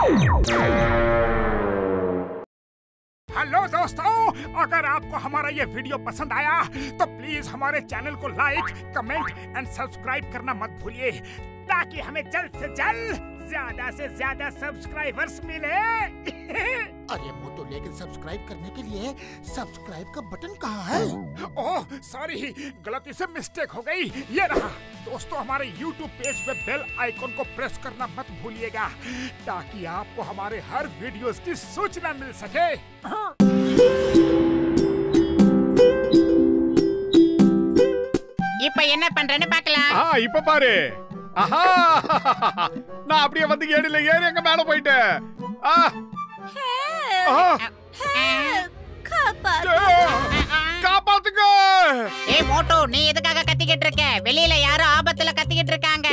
Hello दोस्तों, अगर आपको हमारा ये वीडियो पसंद आया तो प्लीज हमारे चैनल को लाइक, कमेंट एंड सब्सक्राइब करना मत भूलिए ताकि हमें जल्द से जल्द ज्यादा से ज्यादा सब्सक्राइबर्स मिले। अरे मोटू, लेकिन सब्सक्राइब करने के लिए सब्सक्राइब का बटन कहाँ है? ओह सॉरी, गलती से मिस्टेक हो गई। ये रहा। दोस्तों, हमारे YouTube पेज पे बेल आइकॉन को प्रेस करना मत भूलिएगा ताकि आपको हमारे हर वीडियोस की सूचना मिल सके। இப்ப என்ன பண்றேன்னு பார்க்கலாம். இப்ப பாரு. ஆஹா, நான் அப்படியே வந்து ஏடில ஏறி எங்க மேல போயிட்டேன். காப்பாத்துங்க. ஏய் மோட்டோ, நீ எதுக்காக கத்திக்கிட்டு இருக்க? வெளியில யாரோ ஆபத்துல கத்திக்கிட்டு இருக்காங்க.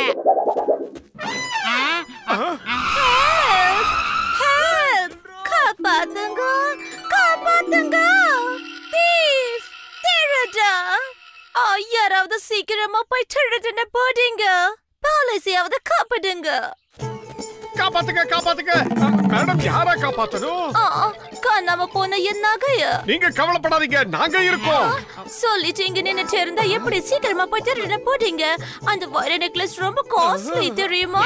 காப்பாத்துங்க, காப்பாத்துங்க. தீஃப், திருடா. யாராவது சீக்கிரமா போய் திருடனை போடுங்க. பாலிசியாவது காப்பாடுங்க. காப்பாத்துங்க, காப்பாத்துங்க. மேடம், யாரா காப்பாத்தணும்? காணாம போன என் நகைய. நீங்க கவலைப்படாதீங்க, நாங்க இருக்கோம். சொல்லிட்டீங்க, நின்னுட்டு இருந்தா எப்படி சீக்கிரமா போய் திருடனை போடுங்க. அந்த வைர நெக்லஸ் ரொம்ப காஸ்ட்லி தெரியுமா?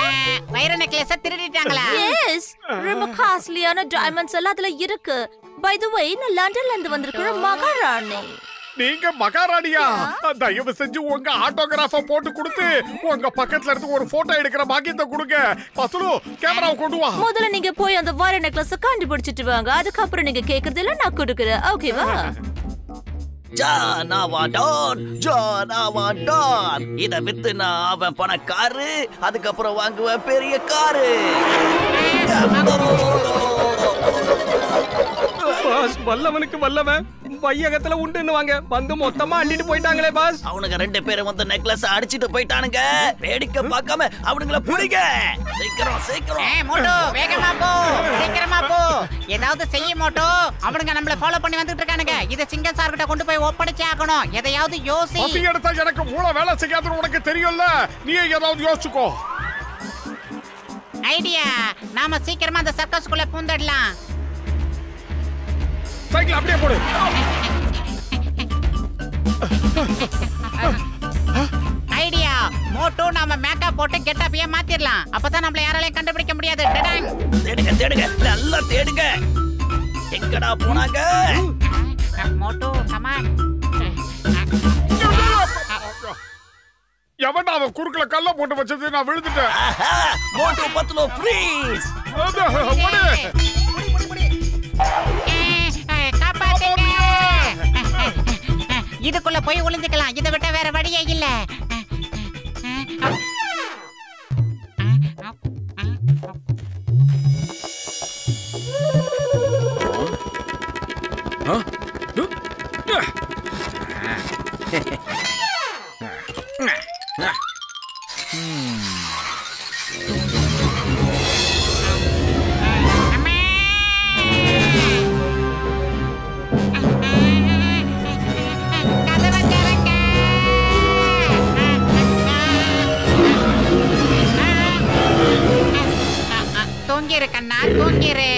வைர நெக்லஸ திருடிட்டாங்களா? எஸ், ரொம்ப காஸ்ட்லியான டைமண்ட்ஸ் எல்லாம் அதுல இருக்கு. பை தி வே, நான் லண்டன்ல இருந்து வந்திருக்கிற மகாராணி. நீங்க மகாராணியா? தயவு செஞ்சு உங்க ஆட்டோகிராஃப போட்டு கொடுத்து உங்க பக்கத்துல இருந்து ஒரு போட்டோ எடுக்கிற பாக்கியத்தை கொடுங்க. பசுலு, கேமராவை கொண்டு வா. முதல்ல நீங்க போய் அந்த வைர நெக்லஸ கண்டுபிடிச்சிட்டு வாங்க. அதுக்கப்புறம் நீங்க கேக்குறதுல நான் கொடுக்குறேன். ஓகேவா? இத வித்து நான் அவன் பணக்காரு, அதுக்கப்புறம் வாங்குவேன் பெரிய காரு. பாஸ், வல்லவனுக்கு வல்லவன் வையகத்துல உண்டுன்னு வாங்க வந்து மொத்தமா அள்ளிட்டு போயிட்டாங்களே பாஸ். அவனுங்க 2 பேரும் வந்து நெக்லஸ் அடிச்சிட்டு போயிட்டானுங்க. வேடிக்கை பார்க்காம அவனுங்கள புடிங்க. சீக்கிரம் சீக்கிரம். மோட்டோ, வேகமா போ, சீக்கிரமா போ. ஏதாவது செய்ய மோட்டோ. அவனுங்க நம்மள ஃபாலோ பண்ணி வந்துட்டு இருக்கானுங்க. இத சிங்கம் சார் கிட்ட கொண்டு போய் ஒப்படைச்சே ஆகணும். எதையாவது யோசி. பசி எடுத்தா எனக்கு மூளை வேலை செய்யாதுன்னு உனக்கு தெரியும்ல. நீ ஏதாவது யோசிச்சுக்கோ. ஐடியா, நாம சீக்கிரமா அந்த சர்க்கஸ்க்குள்ள பூந்துடலாம். சைக்கிள் அப்படியே போடு. ஐடியா, மோட்டோ, நாம மேக்கப் போட்டு கெட்டப்பையே மாத்திரலாம். அப்பதான் நம்மள யாராலையும் கண்டுபிடிக்க முடியாது. தேடுங்க தேடுங்க, நல்லா தேடுங்க. எங்கடா போனாங்க? மோட்டோ, கமான். எவன்டா அவன் குறுக்குல கல்ல போட்டு வச்சது? நான் விழுந்துட்டேன். மோட்டோ பத்லோ ஃப்ரீஸ். காப்பாத்துங்க. இதுக்குள்ள போய் ஒளிஞ்சுக்கலாம். இதை விட்ட வேற வழியே இல்ல. தூங்கிரு கண்ணா, தூங்கிரு.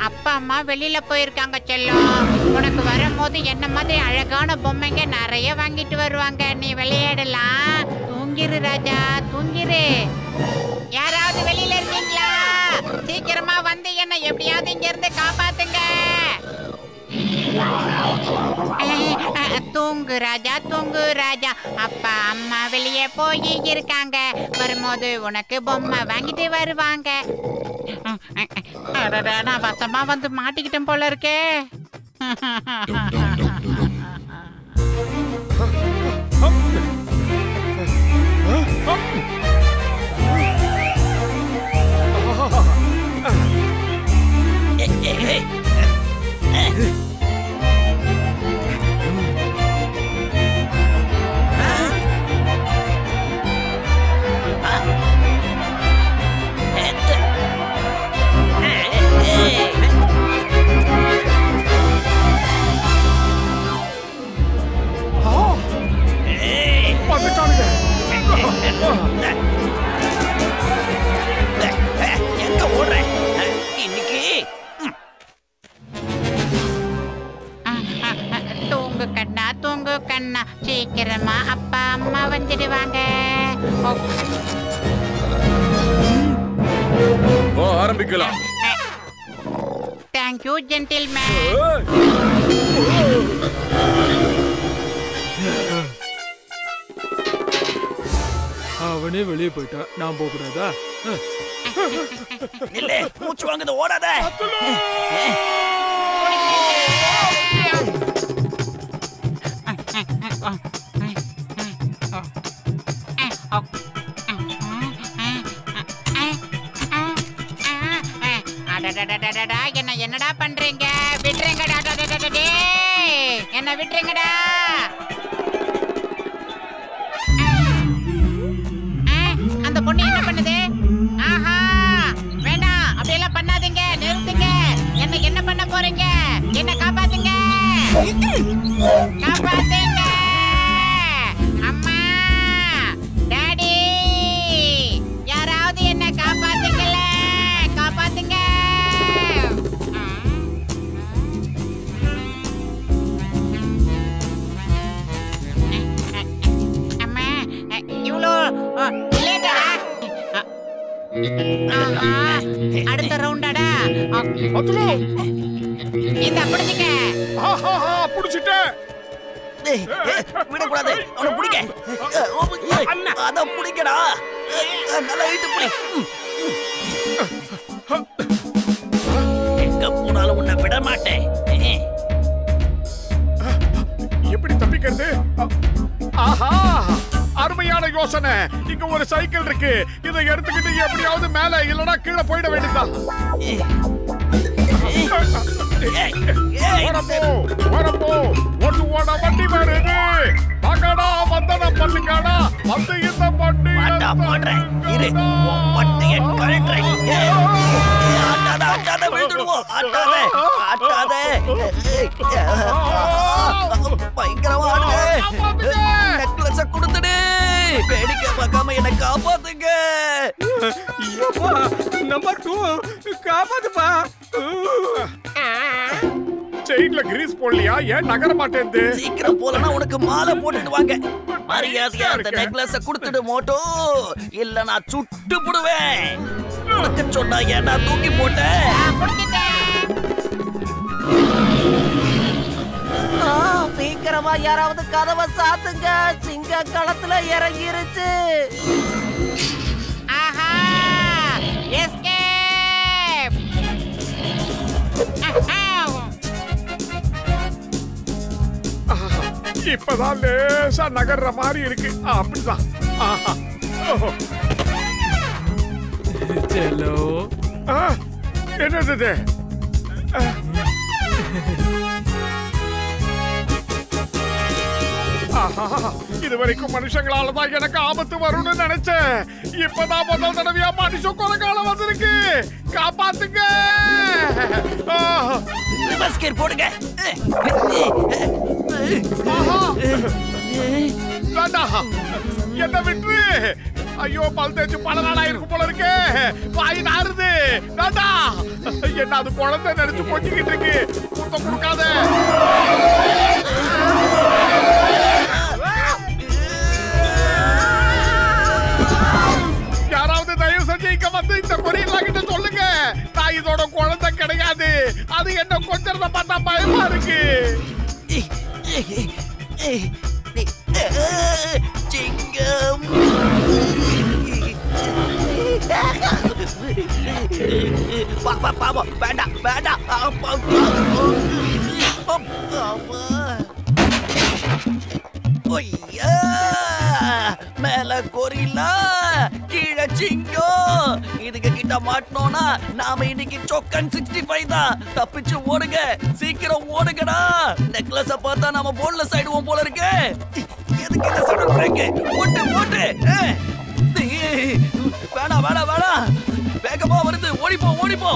அப்பா அம்மா வெளியில போயிருக்காங்க செல்லம். உனக்கு வரும்போது என்ன மாதிரி அழகான பொம்மைங்க நிறைய வாங்கிட்டு வருவாங்க. நீ விளையாடலாம். தூங்கிரு ராஜா, தூங்கிரு. யாராவது வெளியில இருக்கீங்களா? சீக்கிரமா வந்து என்ன எப்படியாவது இங்க இருந்து காப்பாத்துங்க. தூங்கு ராஜா, தூங்கு ராஜா. அப்பா அம்மா வெளியே போய் இருக்காங்க. வரும்போது உனக்கு பொம்மை வாங்கிட்டு வருவாங்க. நான் வசமா வந்து மாட்டிக்கிட்டேன் போல இருக்கே. ஆரம்பிக்கலாம். Thank you gentleman. அவனே வெளியே போயிட்டா, நான் போக கூடாதா? இல்ல, மூச்சு வாங்குது, ஓடாத. என்னடா பண்றீங்க? விட்டுருங்கடா, என்ன விட்டுருங்கடா. அந்த பொண்ணு என்ன பண்ணுது? ஆஹா, வேண்டாம், அப்படியெல்லாம் பண்ணாதீங்க, நிறுத்துங்க. என்ன பண்ண போறீங்க? என்ன காப்பாத்துங்க, காப்பாத்துங்க. அம்மா, டாடி, யாராவது என்ன காப்பாத்துங்கல, காப்பாத்துங்க. அம்மா, இவ்வளோ லேட்டா? அடுத்த ரவுண்டாடா? இந்த பிடிச்சிக்க. புடிச்சிட்டேன். விடக்கூடாது, அவனை பிடிக்க. அத பிடிக்கடா, நல்லா இழுத்து பிடி. எங்க போனாலும் உன்னை விட மாட்டேன். எப்படி தப்பிக்கிறது? ஆஹா, அருமையான யோசனை. இங்க ஒரு சைக்கிள் இருக்கு, இதை எடுத்துக்கிட்டு எப்படியாவது மேல இல்லனா கீழே போயிட வேண்டியதுதான். வரப்போ ஒன்று ஓட வண்டி வருது. மகடா வந்தன பண்ணுங்கடா, வந்து இந்த வண்டி போடுறேன். இரு, வண்டியை கழட்டுறேன். ஆட்டாத, ஆட்டாத, விழுந்துடுவோம். ஆட்டாத, ஆட்டாத. பயங்கரமா நெக்லஸ கொடுத்துடு. வேடிக்கை பார்க்காம என்ன காப்பாத்துங்க. நம்பர் 2 காப்பாத்துப்பா. செயின்ல கிரீஸ் போடலையா? ஏன் நகர மாட்டேங்குது? சீக்கிரம் போலனா உனக்கு மாலை போட்டுட்டு வாங்க. மரியாதையா அந்த நெக்லஸ கொடுத்துடு மோட்டோ, இல்ல நான் சுட்டு புடுவேன். உனக்கு சொன்னா ஏன்டா தூக்கி போட்ட? சீக்கிரமா யாராவது கதவை சாத்துங்க, சிங்க களத்துல இறங்கிருச்சு. ஆஹா, எஸ்கேப். இப்பதான் லேசா நகர்ற மாதிரி இருக்கு. அப்படிதான். ஆஹா, செல்லோ, என்னது இது? இது வரைக்கும் மனுஷங்களாலதான் எனக்கு ஆபத்து வரும்னு நினைச்சேன். இப்பதான் முதல் தடவையா மனுஷ கொலைகாலம் வந்திருக்கு. காப்பாத்துங்க. போடுங்க. என்ன விட்டு? ஐயோ, பல் தேய்ச்சு பல நாளா இருக்கும் போல இருக்கு. வாய் நாறுது. என்ன அது குழந்தை நினைச்சு கொஞ்சிக்கிட்டு இருக்கு. கொடுக்காத. யாராவது தயவு செஞ்சு இங்க வந்து இந்த கொரியெல்லாம் கிட்ட சொல்லுங்க. நான் இதோட குழந்தை கிடையாது. அது என்ன கொஞ்சம் பார்த்தா பயமா இருக்கு. சிங்கம், வேண்டாம் வேண்டாம். மேல கொரில்லா, கீழே சிங்கம். இதுக்கு கிட்ட மாட்டோம்னா நாம இன்னைக்கு சொக்கன் 65 தான். தப்பிச்சு ஓடுங்க, சீக்கிரம் ஓடுங்கடா. நெக்லஸ பார்த்தா நாம போன்ல சைடுவோம் போல இருக்கு. எதுக்கு இந்த சடன் பிரேக்? ஓட்டு ஓட்டு. வேணாம் வேணாம் வேணாம், வேகமா வருது. ஓடிப்போ ஓடிப்போ.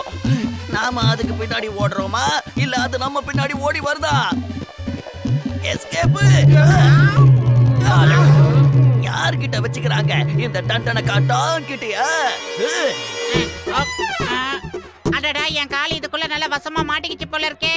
நாம அதுக்கு பின்னாடி ஓடுறோமா, இல்ல அது நம்ம பின்னாடி ஓடி வருதா? எஸ்கேப். யார்கிட்ட வச்சுக்கிறாங்க இந்த டண்டன காட்டான் கிட்டியா? அடடா, என் கால் இதுக்குள்ள நல்ல வசமா மாட்டிக்கிச்சு போல இருக்கே.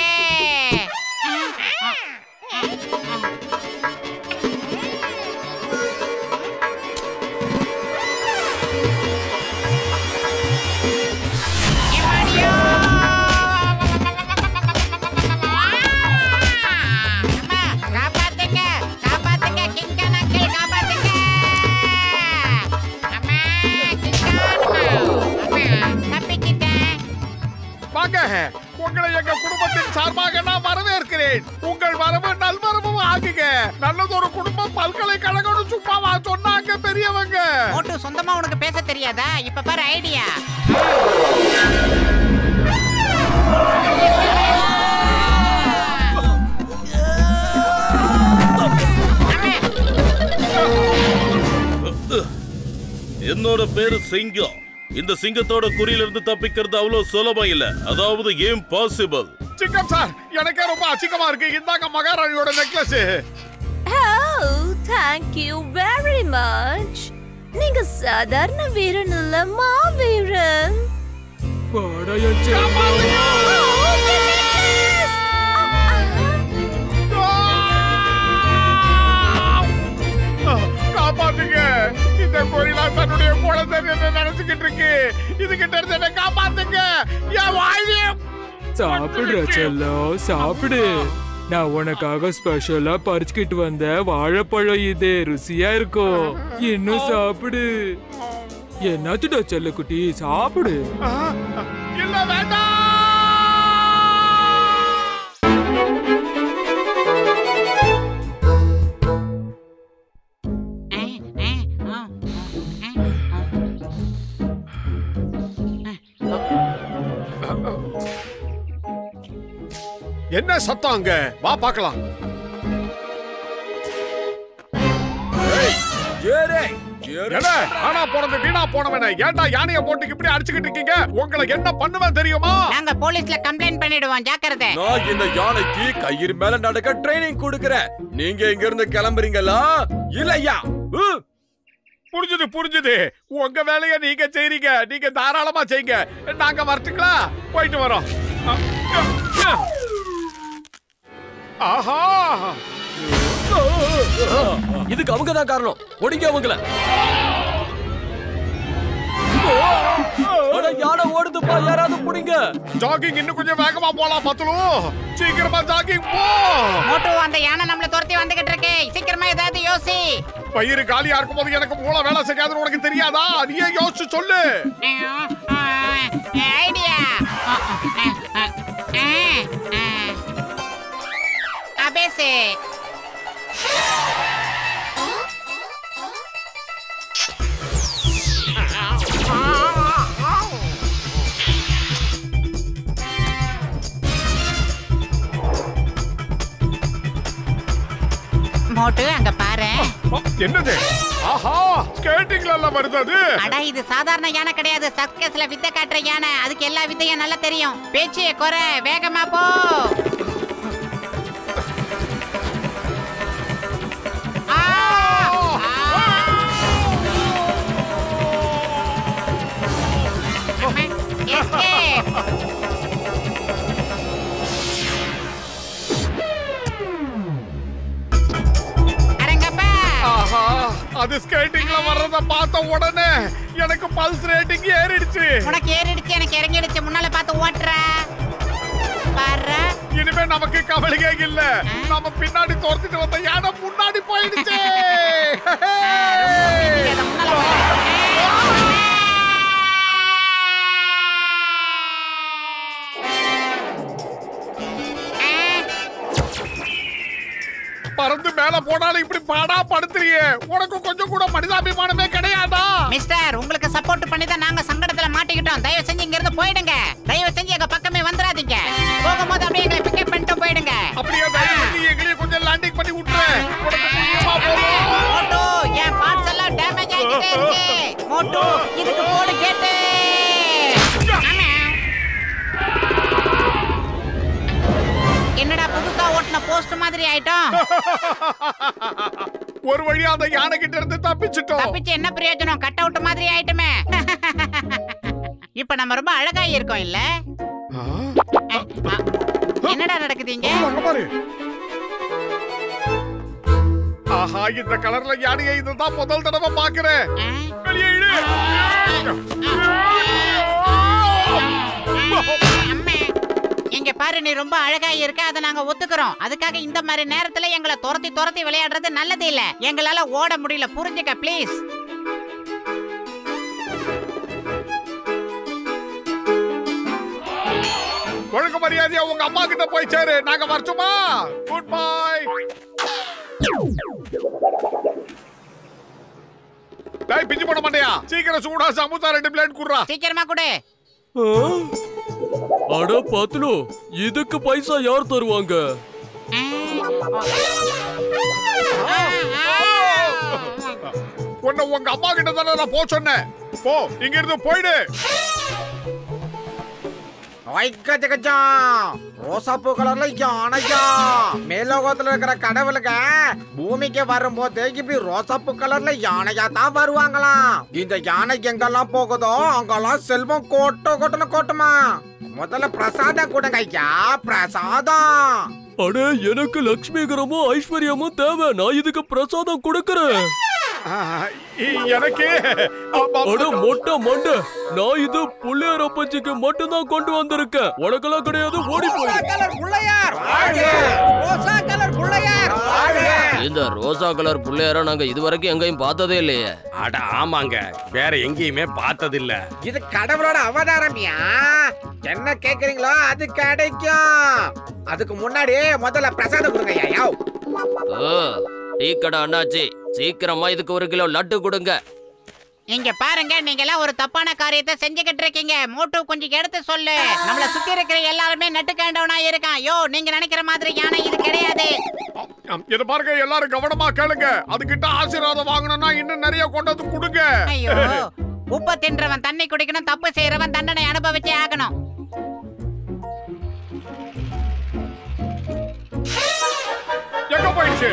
வாங்க. உங்களை எங்க குடும்பத்தின் சார்பாக நான் வரவேற்கிறேன். உங்கள் வரவு நல்வரவும் ஆகுங்க. நல்லதொரு குடும்பம் பல்கலைக்கழகம் சும்மாவா சொன்னாங்க பெரியவங்க. மோட்டு சொந்தமா உனக்கு பேச தெரியாதா? இப்ப பாரு ஐடியா. என்னோட பேரு சிங்கம். இந்த சிங்கத்தோட குறியிலிருந்து தப்பிக்கிறது அவ்வளவு சுலபம் இல்ல. அதாவது இம்பாசிபிள். சிங்கம் சார், எனக்கே ரொம்ப அசிங்கமா இருக்கு. இந்தாங்க மகாராணியோட necklace. Oh, thank you very much. நீங்க சாதாரண வீரன் இல்ல, மாவீரன். காப்பாத்துங்க. இந்த கொரிலா தன்னுடைய குழந்தை நினைச்சுக்கிட்டு இருக்கு. இதுகிட்ட இருந்து என்ன காப்பாத்துங்க. என் வாழ்வே சாப்பிடுற செல்லம், சாப்பிடு. நான் உனக்காக ஸ்பெஷலா பறிச்சுக்கிட்டு வந்த வாழைப்பழம் இது. ருசியா இருக்கும். இன்னும் சாப்பிடு. என்னத்துடா செல்லக்குட்டி, சாப்பிடு. இல்ல வேண்டாம். என்ன சத்தம் அங்க? வா பார்க்கலாம். ஆனா போனது வீணா போனவனே, ஏன்டா யானைய போட்டு இப்படி அடிச்சுக்கிட்டு இருக்கீங்க? உங்களுக்கு என்ன பண்ணுவேன் தெரியுமா? நாங்க போலீஸ்ல கம்ப்ளைண்ட் பண்ணிடுவோம், ஜாக்கிரதை. நான் இந்த யானைக்கு கயிறு மேல நடக்க ட்ரைனிங் கொடுக்கறேன். நீங்க இங்க இருந்து கிளம்புறீங்களா இல்லையா? புரிஞ்சுது. உங்க வேலையை நீங்க செய்றீங்க. நீங்க தாராளமா செய்யுங்க. நாங்க வரட்டுங்களா? போயிட்டு வரோம். ஆஹா, இதுக்கு அவங்க தான் காரணம். ஒடிங்க அவங்கள. யானை ஓடுதுப்பா, யாராவது புடிங்க. ஜாகிங் இன்னும் கொஞ்சம் வேகமா போலாம் பத்துலு. சீக்கிரமா ஜாகிங் போ. மோட்டு, அந்த யானை நம்மள துரத்தி வந்துகிட்டு இருக்கு. சீக்கிரமா ஏதாவது யோசி. பயிறு காலியா இருக்கும்போது எனக்கு மூளை வேலை செய்யாதுன்னு உனக்கு தெரியாதா? நீயே யோசிச்சு சொல்லு. ஐடியா. அபேசே. மோட்டு, அங்க பாரு. என்னது? ஆஹா, ஸ்கேட்டிங்ல எல்லாம் வருது அது. அட, இது சாதாரண யானை கிடையாது. சர்க்கஸ்ல வித்தை காட்டுற யானை. அதுக்கு எல்லா வித்தையும் நல்லா தெரியும். பேச்சியே குறை, வேகமா போ. அது ஸ்கேட்டிங்ல வர்றத பார்த்த உடனே எனக்கு பல்ஸ் ரேட்டிங் ஏறிடுச்சு. உனக்கு ஏறிடுச்சு, எனக்கு இறங்கிடுச்சு. முன்னால பார்த்து ஓட்டுற பாரு. இனிமே நமக்கு கவலையே இல்ல. நம்ம பின்னாடி தோர்த்திட்டு வந்த யானை முன்னாடி போயிடுச்சு. பறந்து மேல போனாலும் இப்படி பாடா படுத்துறியே. உனக்கு கொஞ்சம் கூட மனிதாபிமானமே கிடையாதா? மிஸ்டர், உங்களுக்கு சப்போர்ட் பண்ணி தான் நாங்க சங்கடத்துல மாட்டிக்கிட்டோம். தயவு செஞ்சு இங்க இருந்து போயிடுங்க. தயவு செஞ்சு எங்க பக்கமே வந்துடாதீங்க. போகும்போது அப்படியே எங்களை பிக்கப் பண்ணிட்டு போயிடுங்க. அப்படியே தயவு செஞ்சு எங்களையும் கொஞ்சம் லேண்டிங் பண்ணி விட்டுறேன். உனக்கு புரியுமா போறோம்? மோட்டு, என் பார்ட்ஸ் எல்லாம் டேமேஜ் ஆகிட்டே இருக்கு. மோட்டு, இதுக்கு போடு கேட்டு. என்னடா புதுசா ஓட்டுன போஸ்ட் மாதிரி ஆயிட்டோம். ஒரு வழியா அந்த யானை கிட்ட இருந்து தப்பிச்சிட்டோம். தப்பிச்சு என்ன பிரயோஜனம்? கட் அவுட் மாதிரி ஆயிட்டுமே. இப்ப நம்ம ரொம்ப அழகா இருக்கோம் இல்ல? என்னடா நடக்குதுங்க? ஆஹா, இந்த கலர்ல யானையை இதுதான் முதல் தடவை பாக்குறேன். வெளியே இடு. இங்க பாரு, நீ ரொம்ப அழகா இருக்க. அதை நாங்க ஒத்துக்கிறோம். அதுக்காக இந்த மாதிரி நேரத்துல எங்களை துரத்தி விளையாடுறது நல்லது இல்ல. எங்களால ஓட முடியல, புரிஞ்சுக்க ப்ளீஸ். ஒழுங்கு மரியாதையா உங்க அம்மா கிட்ட போய் சேரு. நாங்க வரட்டுமா? Good bye. டேய் பிஞ்சு போட மாட்டியா? சீக்கிரம் சூடா சமோசா 2 பிளேட் குடுறா. சீக்கிரமா குடு. அட பத்லு, இதுக்கு பைசா யார் தருவாங்க? உன்னை உங்க அம்மா கிட்ட தானே நான் போ சொன்னேன். போ, இங்க இருந்து போயிடு. ரோசாப்பூ கலர்ல யானையா மேலோகத்துல இருக்கிற கடவுளுக்கு பூமிக்கு வரும்போது இப்படி ரோசாப்பூ கலர்ல யானையா தான் வருவாங்களாம். இந்த யானை எங்கெல்லாம் போகுதோ அங்கெல்லாம் செல்வம் கொட்டணும் கொட்டுமா. முதல்ல பிரசாதம் கொடுங்க ஐயா, பிரசாதம். அட எனக்கு லட்சுமிகரமும் ஐஸ்வர்யமும் தேவை. நான் இதுக்கு பிரசாதம் கொடுக்கறேன். எனக்கு அட மொட்டை மண்டை, நான் இது புள்ளையாரப்பச்சிக்கு மட்டும் தான் கொண்டு வந்திருக்கேன். உனக்கெல்லாம் கிடையாது, ஓடி போய். இந்த ரோசா கலர் புள்ளையார நாங்க இதுவரைக்கும் எங்கேயும் பார்த்ததே இல்லையே. அட ஆமாங்க, வேற எங்கேயுமே பார்த்தது இல்ல. இது கடவுளோட அவதாரம்யா. என்ன கேக்குறீங்களோ அது கிடைக்கும். அதுக்கு முன்னாடி முதல்ல பிரசாதம் கொடுங்க ஐயா. டீ கடை அண்ணாச்சி, சீக்கிரமா இதுக்கு 1 கிலோ லட்டு கொடுங்க. இங்க பாருங்க, நீங்க எல்லாம் ஒரு தப்பான காரியத்தை செஞ்சுக்கிட்டு இருக்கீங்க. மோட்டோ கொஞ்சம் எடுத்து சொல்லு. நம்மள சுத்தி இருக்கிற எல்லாருமே நட்டுக்காண்டவனா இருக்கான். யோ, நீங்க நினைக்கிற மாதிரி யானை இது கிடையாது. இத பாருங்க, எல்லாரும் கவனமா கேளுங்க. அதுகிட்ட ஆசீர்வாதம் வாங்கணும்னா இன்னும் நிறைய கொண்டு வந்து கொடுங்க. ஐயோ, உப்பு தின்றவன் தண்ணி குடிக்கணும், தப்பு செய்யறவன் தண்டனை அனுபவிச்சே ஆகணும். எங்க போயிடுச்சு?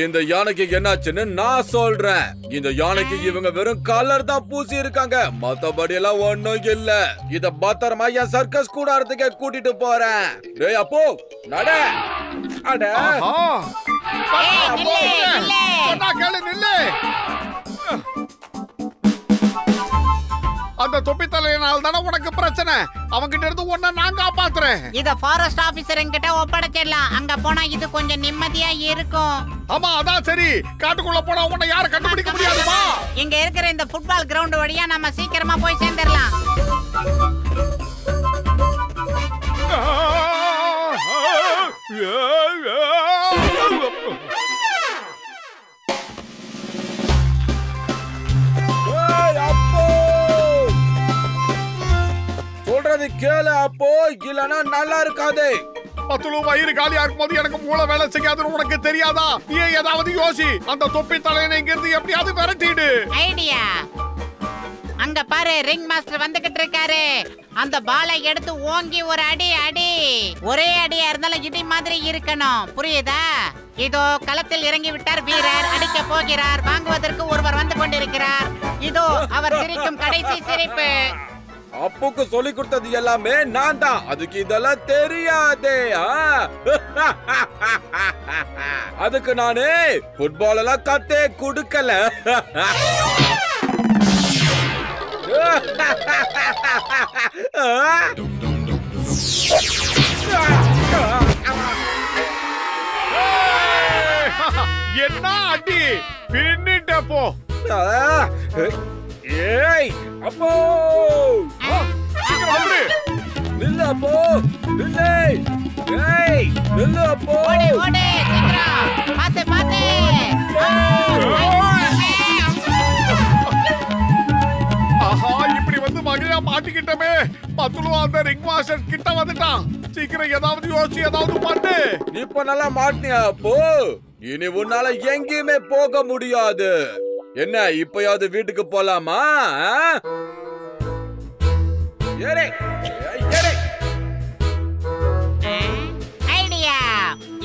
இந்த யானைக்கு என்னாச்சுன்னு நான் சொல்றேன். இந்த யானைக்கு இவங்க வெறும் கலர் தான் பூசி இருக்காங்க, மத்தபடி எல்லாம் ஒண்ணும் இல்ல. இத பத்திரமா என் சர்க்கஸ் கூடாரத்துக்கு கூட்டிட்டு போறேன். டேய் அப்போ நட. அட அந்த தொப்பி தலையினால் தானே உனக்கு பிரச்சனை. அவங்கிட்ட இருந்து உன்னை நான் காப்பாத்துறேன். இத ஃபாரஸ்ட் ஆபீசர் கிட்ட ஒப்படைச்சிடலாம். அங்க போனா இது கொஞ்சம் நிம்மதியா இருக்கும். ஆமா, அதான் சரி. காட்டுக்குள்ள போனா உன்னை யாரும் கண்டுபிடிக்க முடியாதுமா. இங்க இருக்கிற இந்த ஃபுட்பால் கிரவுண்ட் வழியா நம்ம சீக்கிரமா போய் சேர்ந்துடலாம். சொல்றது கேளு அப்போ, இல்லனா நல்லா இருக்காதே. பத்துலு வயிறு காலியா இருக்கும்போது எனக்கு மூளை வேலை செய்யாதுன்னு உனக்கு தெரியாதா? நீ ஏதாவது யோசி. அந்த தொப்பி தலையனை இங்க இருந்து எப்படியாவது விரட்டிடு. ஐடியா. அங்க பாரு, ரிங் மாஸ்டர் வந்துகிட்டு இருக்காரு. அந்த பாலை எடுத்து ஓங்கி ஒரு அடி அடி. ஒரே அடியா இருந்தாலும் இடி மாதிரி இருக்கணும், புரியுதா? இதோ களத்தில் இறங்கி விட்டார் வீரர். அடிக்க போகிறார். வாங்குவதற்கு ஒருவர் வந்து கொண்டிருக்கிறார். இதோ அவர் சிரிக்கும் கடைசி சிரிப்பு. அப்புக்கு சொல்லி கொடுத்தது எல்லாமே நான் தான். அதுக்கு இதெல்லாம் தெரியாதே. அதுக்கு நானே ஃபுட்பால் எல்லாம் கத்தே கொடுக்கல. என்ன அடி பின்னிட்ட போ. ஏய் அப்போ சீக்கிரம் வந்து நில்லு அப்போ, நில்லு. ஏய் நில்லு அப்போ. ஓடு ஓடு சீக்கிரம். பாத்து பாத்து. ஆஹா, இப்படி வந்து மகையா மாட்டிக்கிட்டமே. பத்துலு அந்த ரிங் மாஸ்டர் கிட்ட வந்துட்டான். சீக்கிரம் ஏதாவது யோசி, ஏதாவது பண்ணு. இப்ப நல்லா மாட்டியா அப்போ? இனி உன்னால எங்கேயுமே போக முடியாது. என்ன இப்பயாவது வீட்டுக்கு போலாமா? ஐடியா.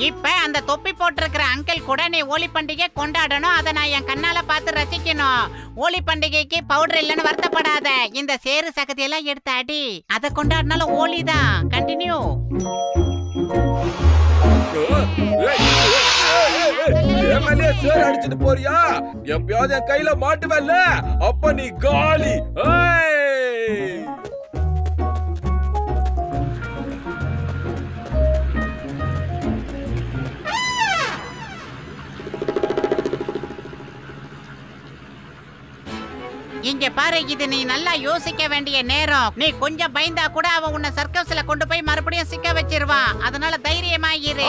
இப்ப அந்த தொப்பி போட்டிருக்கிற அங்கிள் கூட நீ ஹோலி பண்டிகை கொண்டாடணும். அதை நான் என் கண்ணால பார்த்து ரசிக்கணும். ஹோலி பண்டிகைக்கு பவுடர் இல்லைன்னு வருத்தப்படாத. இந்த சேரு சகதி எல்லாம் எடுத்து அடி. அதை கொண்டாடினாலும் ஹோலி தான். கண்டினியூ. அடிச்சுட்டு போறியா? எப்பயாவது என் கையில மாட்டுவல்ல, அப்ப நீ காலி. இங்க பாரு, இது நீ நல்லா யோசிக்க வேண்டிய நேரம். நீ கொஞ்சம் பயந்தா கூட அவன் உன்னை சர்க்கஸ்ல கொண்டு போய் மறுபடியும் சிக்க வச்சிருவான். அதனால தைரியமா இரு.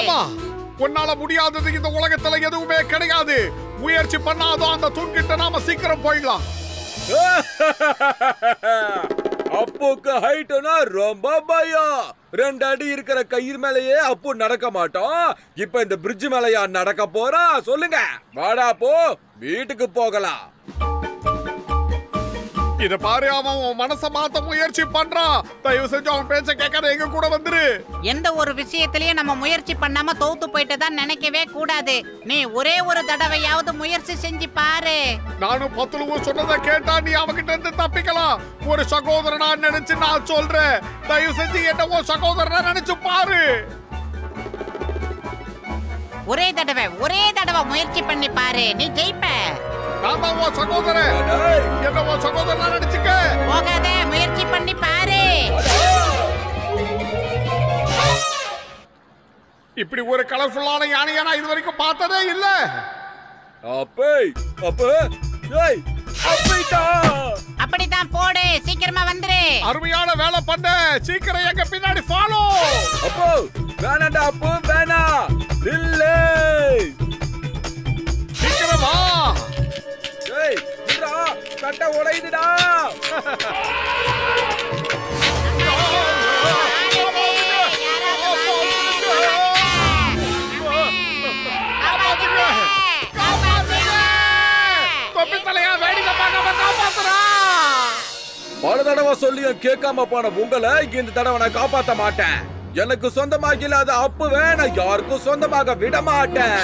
உன்னால முடியாதது இந்த உலகத்துல எதுவுமே கிடையாது. முயற்சி பண்ணாதான் அந்த தூண்கிட்ட நாம சீக்கிரம் போயிடலாம். அப்புக்கு ஹைட்னா ரொம்ப பயம். 2 அடி இருக்கிற கயிறு மேலேயே அப்பு நடக்க மாட்டோம். இப்ப இந்த பிரிட்ஜ் மேலயா நடக்க போறான்? சொல்லுங்க. வாடா போ, வீட்டுக்கு போகலாம். இத பாரு, அவன் மனச மாத்த முயற்சி பண்றான். தயவு செஞ்சு அவன் பேச்ச கேட்காத எங்க கூட வந்துரு. எந்த ஒரு விஷயத்திலயும் நம்ம முயற்சி பண்ணாம தோத்து போயிட்டதா நினைக்கவே கூடாது. நீ ஒரே ஒரு தடவையாவது முயற்சி செஞ்சு பாரு. நானும் பத்துலு சொன்னதை கேட்டா நீ அவகிட்ட இருந்து தப்பிக்கலாம். ஒரு சகோதரனா நினைச்சு நான் சொல்றேன். தயவு செஞ்சு என்ன ஒரு சகோதரனா நினைச்சு பாரு. ஒரே தடவை முயற்சி பண்ணி பாரு, நீ ஜெயிப்ப. நாம உன் சகோதரன், என்ன உன் சகோதரனா நினைச்சுக்க. போகாத, முயற்சி பண்ணி பாரு. இப்படி ஒரு கலர்ஃபுல்லான யானையை நான் இது வரைக்கும் பார்த்ததே இல்ல. அப்படிதான் போடு, சீக்கிரமா வந்துரு. அருமையான வேலை பண்ண. சீக்கிரம் எங்க பின்னாடி ஃபாலோ. அப்போ வேணாடா, அப்போ வேணா. இல்ல, சீக்கிரம் வா. ஏய், இந்தா கட்ட உடையுதுடா. பல தடவை சொல்லியும் கேட்காம போன உங்களை இந்த தடவை நான் காப்பாத்த மாட்டேன். எனக்கு சொந்தமாக இல்லாத அப்பு வேணாம், யாருக்கும் சொந்தமாக விட மாட்டேன்.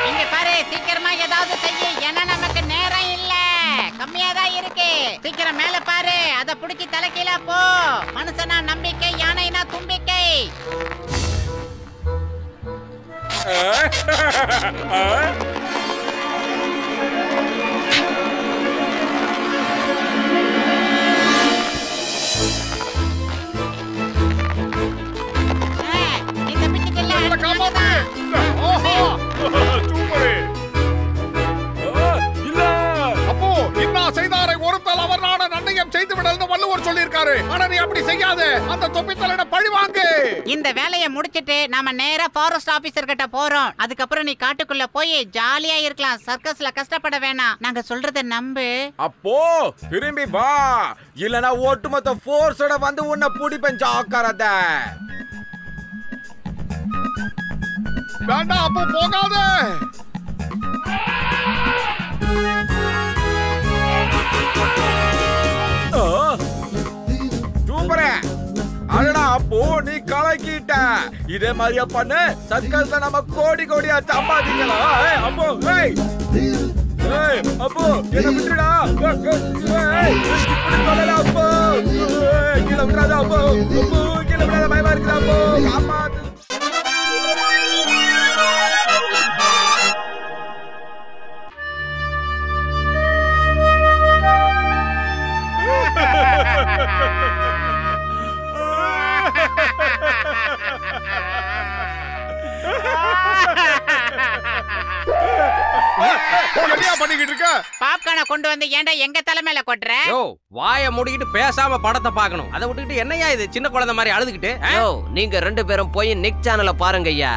இங்க பாரு, சீக்கிரமா ஏதாவது செய்ய. ஏன்னா நமக்கு நேரம் இல்ல, கம்மியா தான் இருக்கு. சீக்கிரம் மேல பாரு, அத புடிச்சு தலைக்கீழ போ. மனுஷனா நம்பிக்கை, யானைனா தும்பிக்கை. இந்த வேலையை முடிச்சிட்டு நாம நேரா ஃபாரஸ்ட் ஆபீசர் கிட்ட போறோம். அதுக்கப்புறம் நீ காட்டுக்குள்ள போய் ஜாலியா இருக்கலாம். சர்க்கஸ்ல கஷ்டப்பட வேணாம். நாங்க சொல்றத நம்பு. அப்போ திரும்பி வா, இல்லனா ஒட்டுமொத்த ஃபோர்ஸோட வந்து உன்னை புடிப்பேன். ஜாக்கிரத. வேண்டாம், அப்போ போகாத. சூப்பரே. அடடா அப்போ நீ கலக்கிட்ட. இதே மாதிரியா பண்ணு, சர்க்கஸ்ல நம்ம கோடி கோடியா சம்பாதிக்கலாம். அப்போ அப்போ என்ன விட்டுடா. சொல்லல அப்போ, கீழே விட்டுறாத. அப்போ கீழே விடாத, பயமா இருக்குதா. அப்போ காப்பாத்து. பாப்கார்னை கொண்டு வந்து ஏன்டா எங்க தலைமையில கொட்டுற? வாயை மூடிக்கிட்டு பேசாம படத்தை பார்க்கணும். அதை விட்டுக்கிட்டு என்னையா இது சின்ன குழந்தை மாதிரி அழுதுகிட்டு? நீங்க 2 பேரும் போய் நிக் சேனலை பாருங்க ஐயா.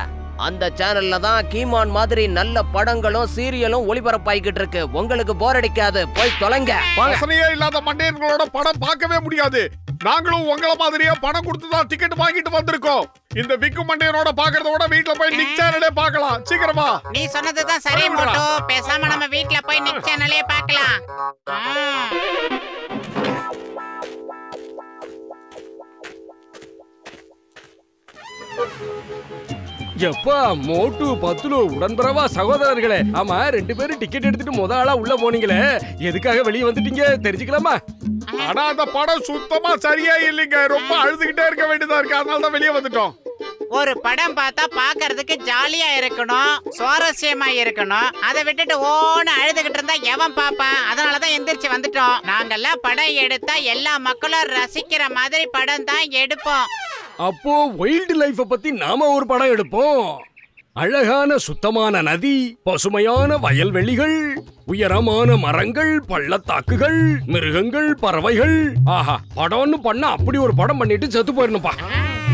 அந்த சேனல்ல தான் கீமான் மாதிரி நல்ல படங்களும் சீரியலும் ஒளிபரப்பாயிக்கிட்டு இருக்கு. உங்களுக்கு போர் அடிக்காது, போய் தொலைங்க. வாசனையே இல்லாத மண்டையன்களோட படம் பார்க்கவே முடியாது. நாங்களும் உங்கள மாதிரியே பணம் கொடுத்து தான் டிக்கெட் வாங்கிட்டு வந்திருக்கோம். இந்த விக்கு மண்டையனோட பாக்குறத விட வீட்ல போய் நிக் சேனலே பார்க்கலாம். சீக்கிரமா. நீ சொன்னதுதான் சரி மோட்டோ. பேசாம நம்ம வீட்ல போய் நிக் சேனலே பார்க்கலாம். எப்பா மோட்டு பத்துலு உடன்பரவா சகோதரர்களே. ஆமா, 2 பேரும் டிக்கெட் எடுத்துட்டு முத ஆளா உள்ள போனீங்களே, எதுக்காக வெளியே வந்துட்டீங்க தெரிஞ்சுக்கலாமா? ஆனா அந்த படம் சுத்தமா சரியா இல்லைங்க. ரொம்ப அழுதுகிட்டே இருக்க வேண்டியதா இருக்கு. அதனால தான் வெளியே வந்துட்டோம். ஒரு படம் பார்த்தா பாக்குறதுக்கு ஜாலியா இருக்கணும், சுவாரஸ்யமா இருக்கணும். அதை விட்டுட்டு ஓன்னு அழுதுகிட்டு இருந்தா எவன் பாப்பான்? அதனாலதான் எந்திரிச்சு வந்துட்டோம். நாங்கெல்லாம் படம் எடுத்தா எல்லா மக்களும் ரசிக்கிற மாதிரி படம் தான் எடுப்போம். அப்போ வைல்ட் லைஃப பத்தி நாம ஒரு படம் எடுப்போம். அழகான சுத்தமான நதி, பசுமையான வயல்வெளிகள், உயரமான மரங்கள், பள்ளத்தாக்குகள், மிருகங்கள், பறவைகள். ஆஹா, படம்னு பண்ண அப்படி ஒரு படம் பண்ணிட்டு செத்து போயிடணும்பா.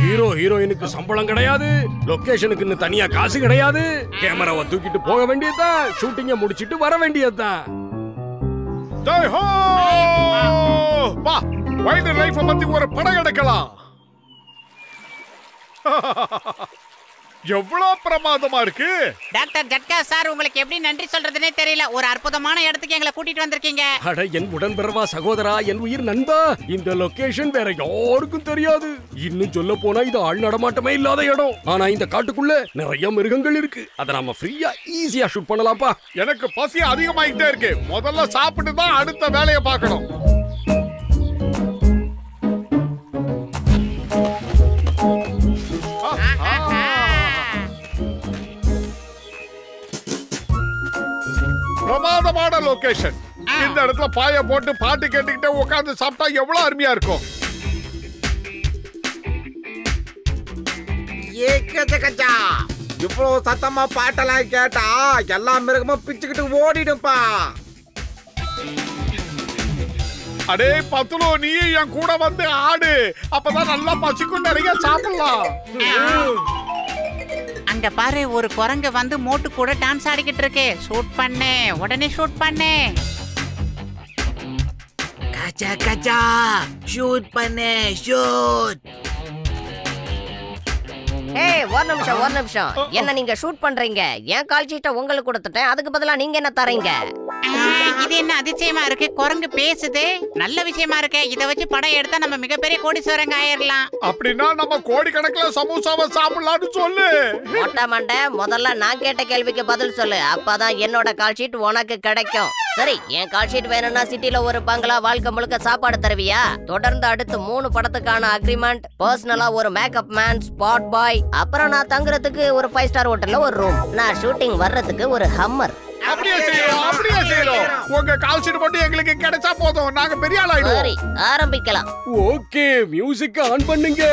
ஹீரோ ஹீரோயினுக்கு சம்பளம் கிடையாது, லொகேஷனுக்கு தனியா காசு கிடையாது, கேமராவை தூக்கிட்டு போக வேண்டியதுதான், ஷூட்டிங்க முடிச்சிட்டு வர வேண்டியதுதான். ஜெய் ஹோ! வா, வைல்ட் லைஃப் பத்தி ஒரு படம் எடுக்கலாம். எவ்வளவு பிரமாதமா இருக்கு. டாக்டர் ஜட்கா சார், உங்களுக்கு எப்படி நன்றி சொல்றதுனே தெரியல. ஒரு அற்புதமான இடத்துக்கு எங்களை கூட்டிட்டு வந்திருக்கீங்க. அட என் உடன்பிறவா சகோதரா, என் உயிர் நண்பா, இந்த லொகேஷன் வேற யாருக்கும் தெரியாது. இன்னும் சொல்ல போனா இது ஆள் நடமாட்டமே இல்லாத இடம். ஆனா இந்த காட்டுக்குள்ள நிறைய மிருகங்கள் இருக்கு. அத நாம ஃப்ரீயா ஈஸியா ஷூட் பண்ணலாம்ப்பா. எனக்கு பசி அதிகமாயிட்டே இருக்கு. முதல்ல சாப்பிட்டு தான் அடுத்த வேலையை பார்க்கணும். பிரமாதமான லொகேஷன். இந்த இடத்துல பாய போட்டு பாட்டு கேட்டுக்கிட்டே உட்கார்ந்து சாப்பிட்டா எவ்வளவு அருமையா இருக்கும். இவ்வளவு சத்தமா பாட்டெல்லாம் கேட்டா எல்லா மிருகமும் பிச்சுக்கிட்டு ஓடிடும்பா. அடே பத்துலோ, நீ என் கூட வந்து ஆடு. அப்பதான் நல்லா பசிக்கும், நிறைய சாப்பிடலாம். அங்க பாரு, ஒரு குரங்கு வந்து மோட்டு கூட டான்ஸ் ஆடிக்கிட்டு இருக்கு. ஷூட் பண்ணு, உடனே ஷூட் பண்ணு. கச்சா கச்சா, ஷூட் பண்ணு, ஷூட். ஏய், ஒரு நிமிஷம். என்ன நீங்க ஷூட் பண்றீங்க? என் கால் சீட்டை உங்களுக்கு கொடுத்துட்டேன், அதுக்கு பதிலா நீங்க என்ன தரீங்க? இது என்ன அதிசயமா இருக்கு? குரங்கு பேசுது. நல்ல விஷயமா இருக்கு. இத வச்சு படம் எடுத்தா நம்ம மிகப்பெரிய கோடீஸ்வரங்க ஆயிரலாம். அப்படின்னா நம்ம கோடிக்கணக்கில் சமோசாவை சாப்பிடலாம்னு சொல்லு. மொட்டை மண்டை, முதல்ல நான் கேட்ட கேள்விக்கு பதில் சொல்லு. அப்பதான் என்னோட கால் ஷீட் உனக்கு கிடைக்கும். சரி, என் கால் ஷீட் வேணும்னா சிட்டில ஒரு பங்களா, வாழ்க்கை முழுக்க சாப்பாடு தருவியா? தொடர்ந்து அடுத்து 3 படத்துக்கான அக்ரிமெண்ட், பர்சனலா ஒரு மேக்கப் மேன், ஸ்பாட் பாய், அப்புறம் நான் தங்குறதுக்கு ஒரு 5 ஸ்டார் ஹோட்டல்ல ஒரு ரூம், நான் ஷூட்டிங் வர்றதுக்கு ஒரு ஹம்மர். அப்படியே செய்யறோம். உங்க கால் ஷீட் மட்டும் எங்களுக்கு கிடைச்சா போதும், நாங்க பெரிய ஆள் ஆயிடுவோம். சரி, ஆரம்பிக்கலாம். ஓகே, மியூசிக் ஆன் பண்ணுங்க.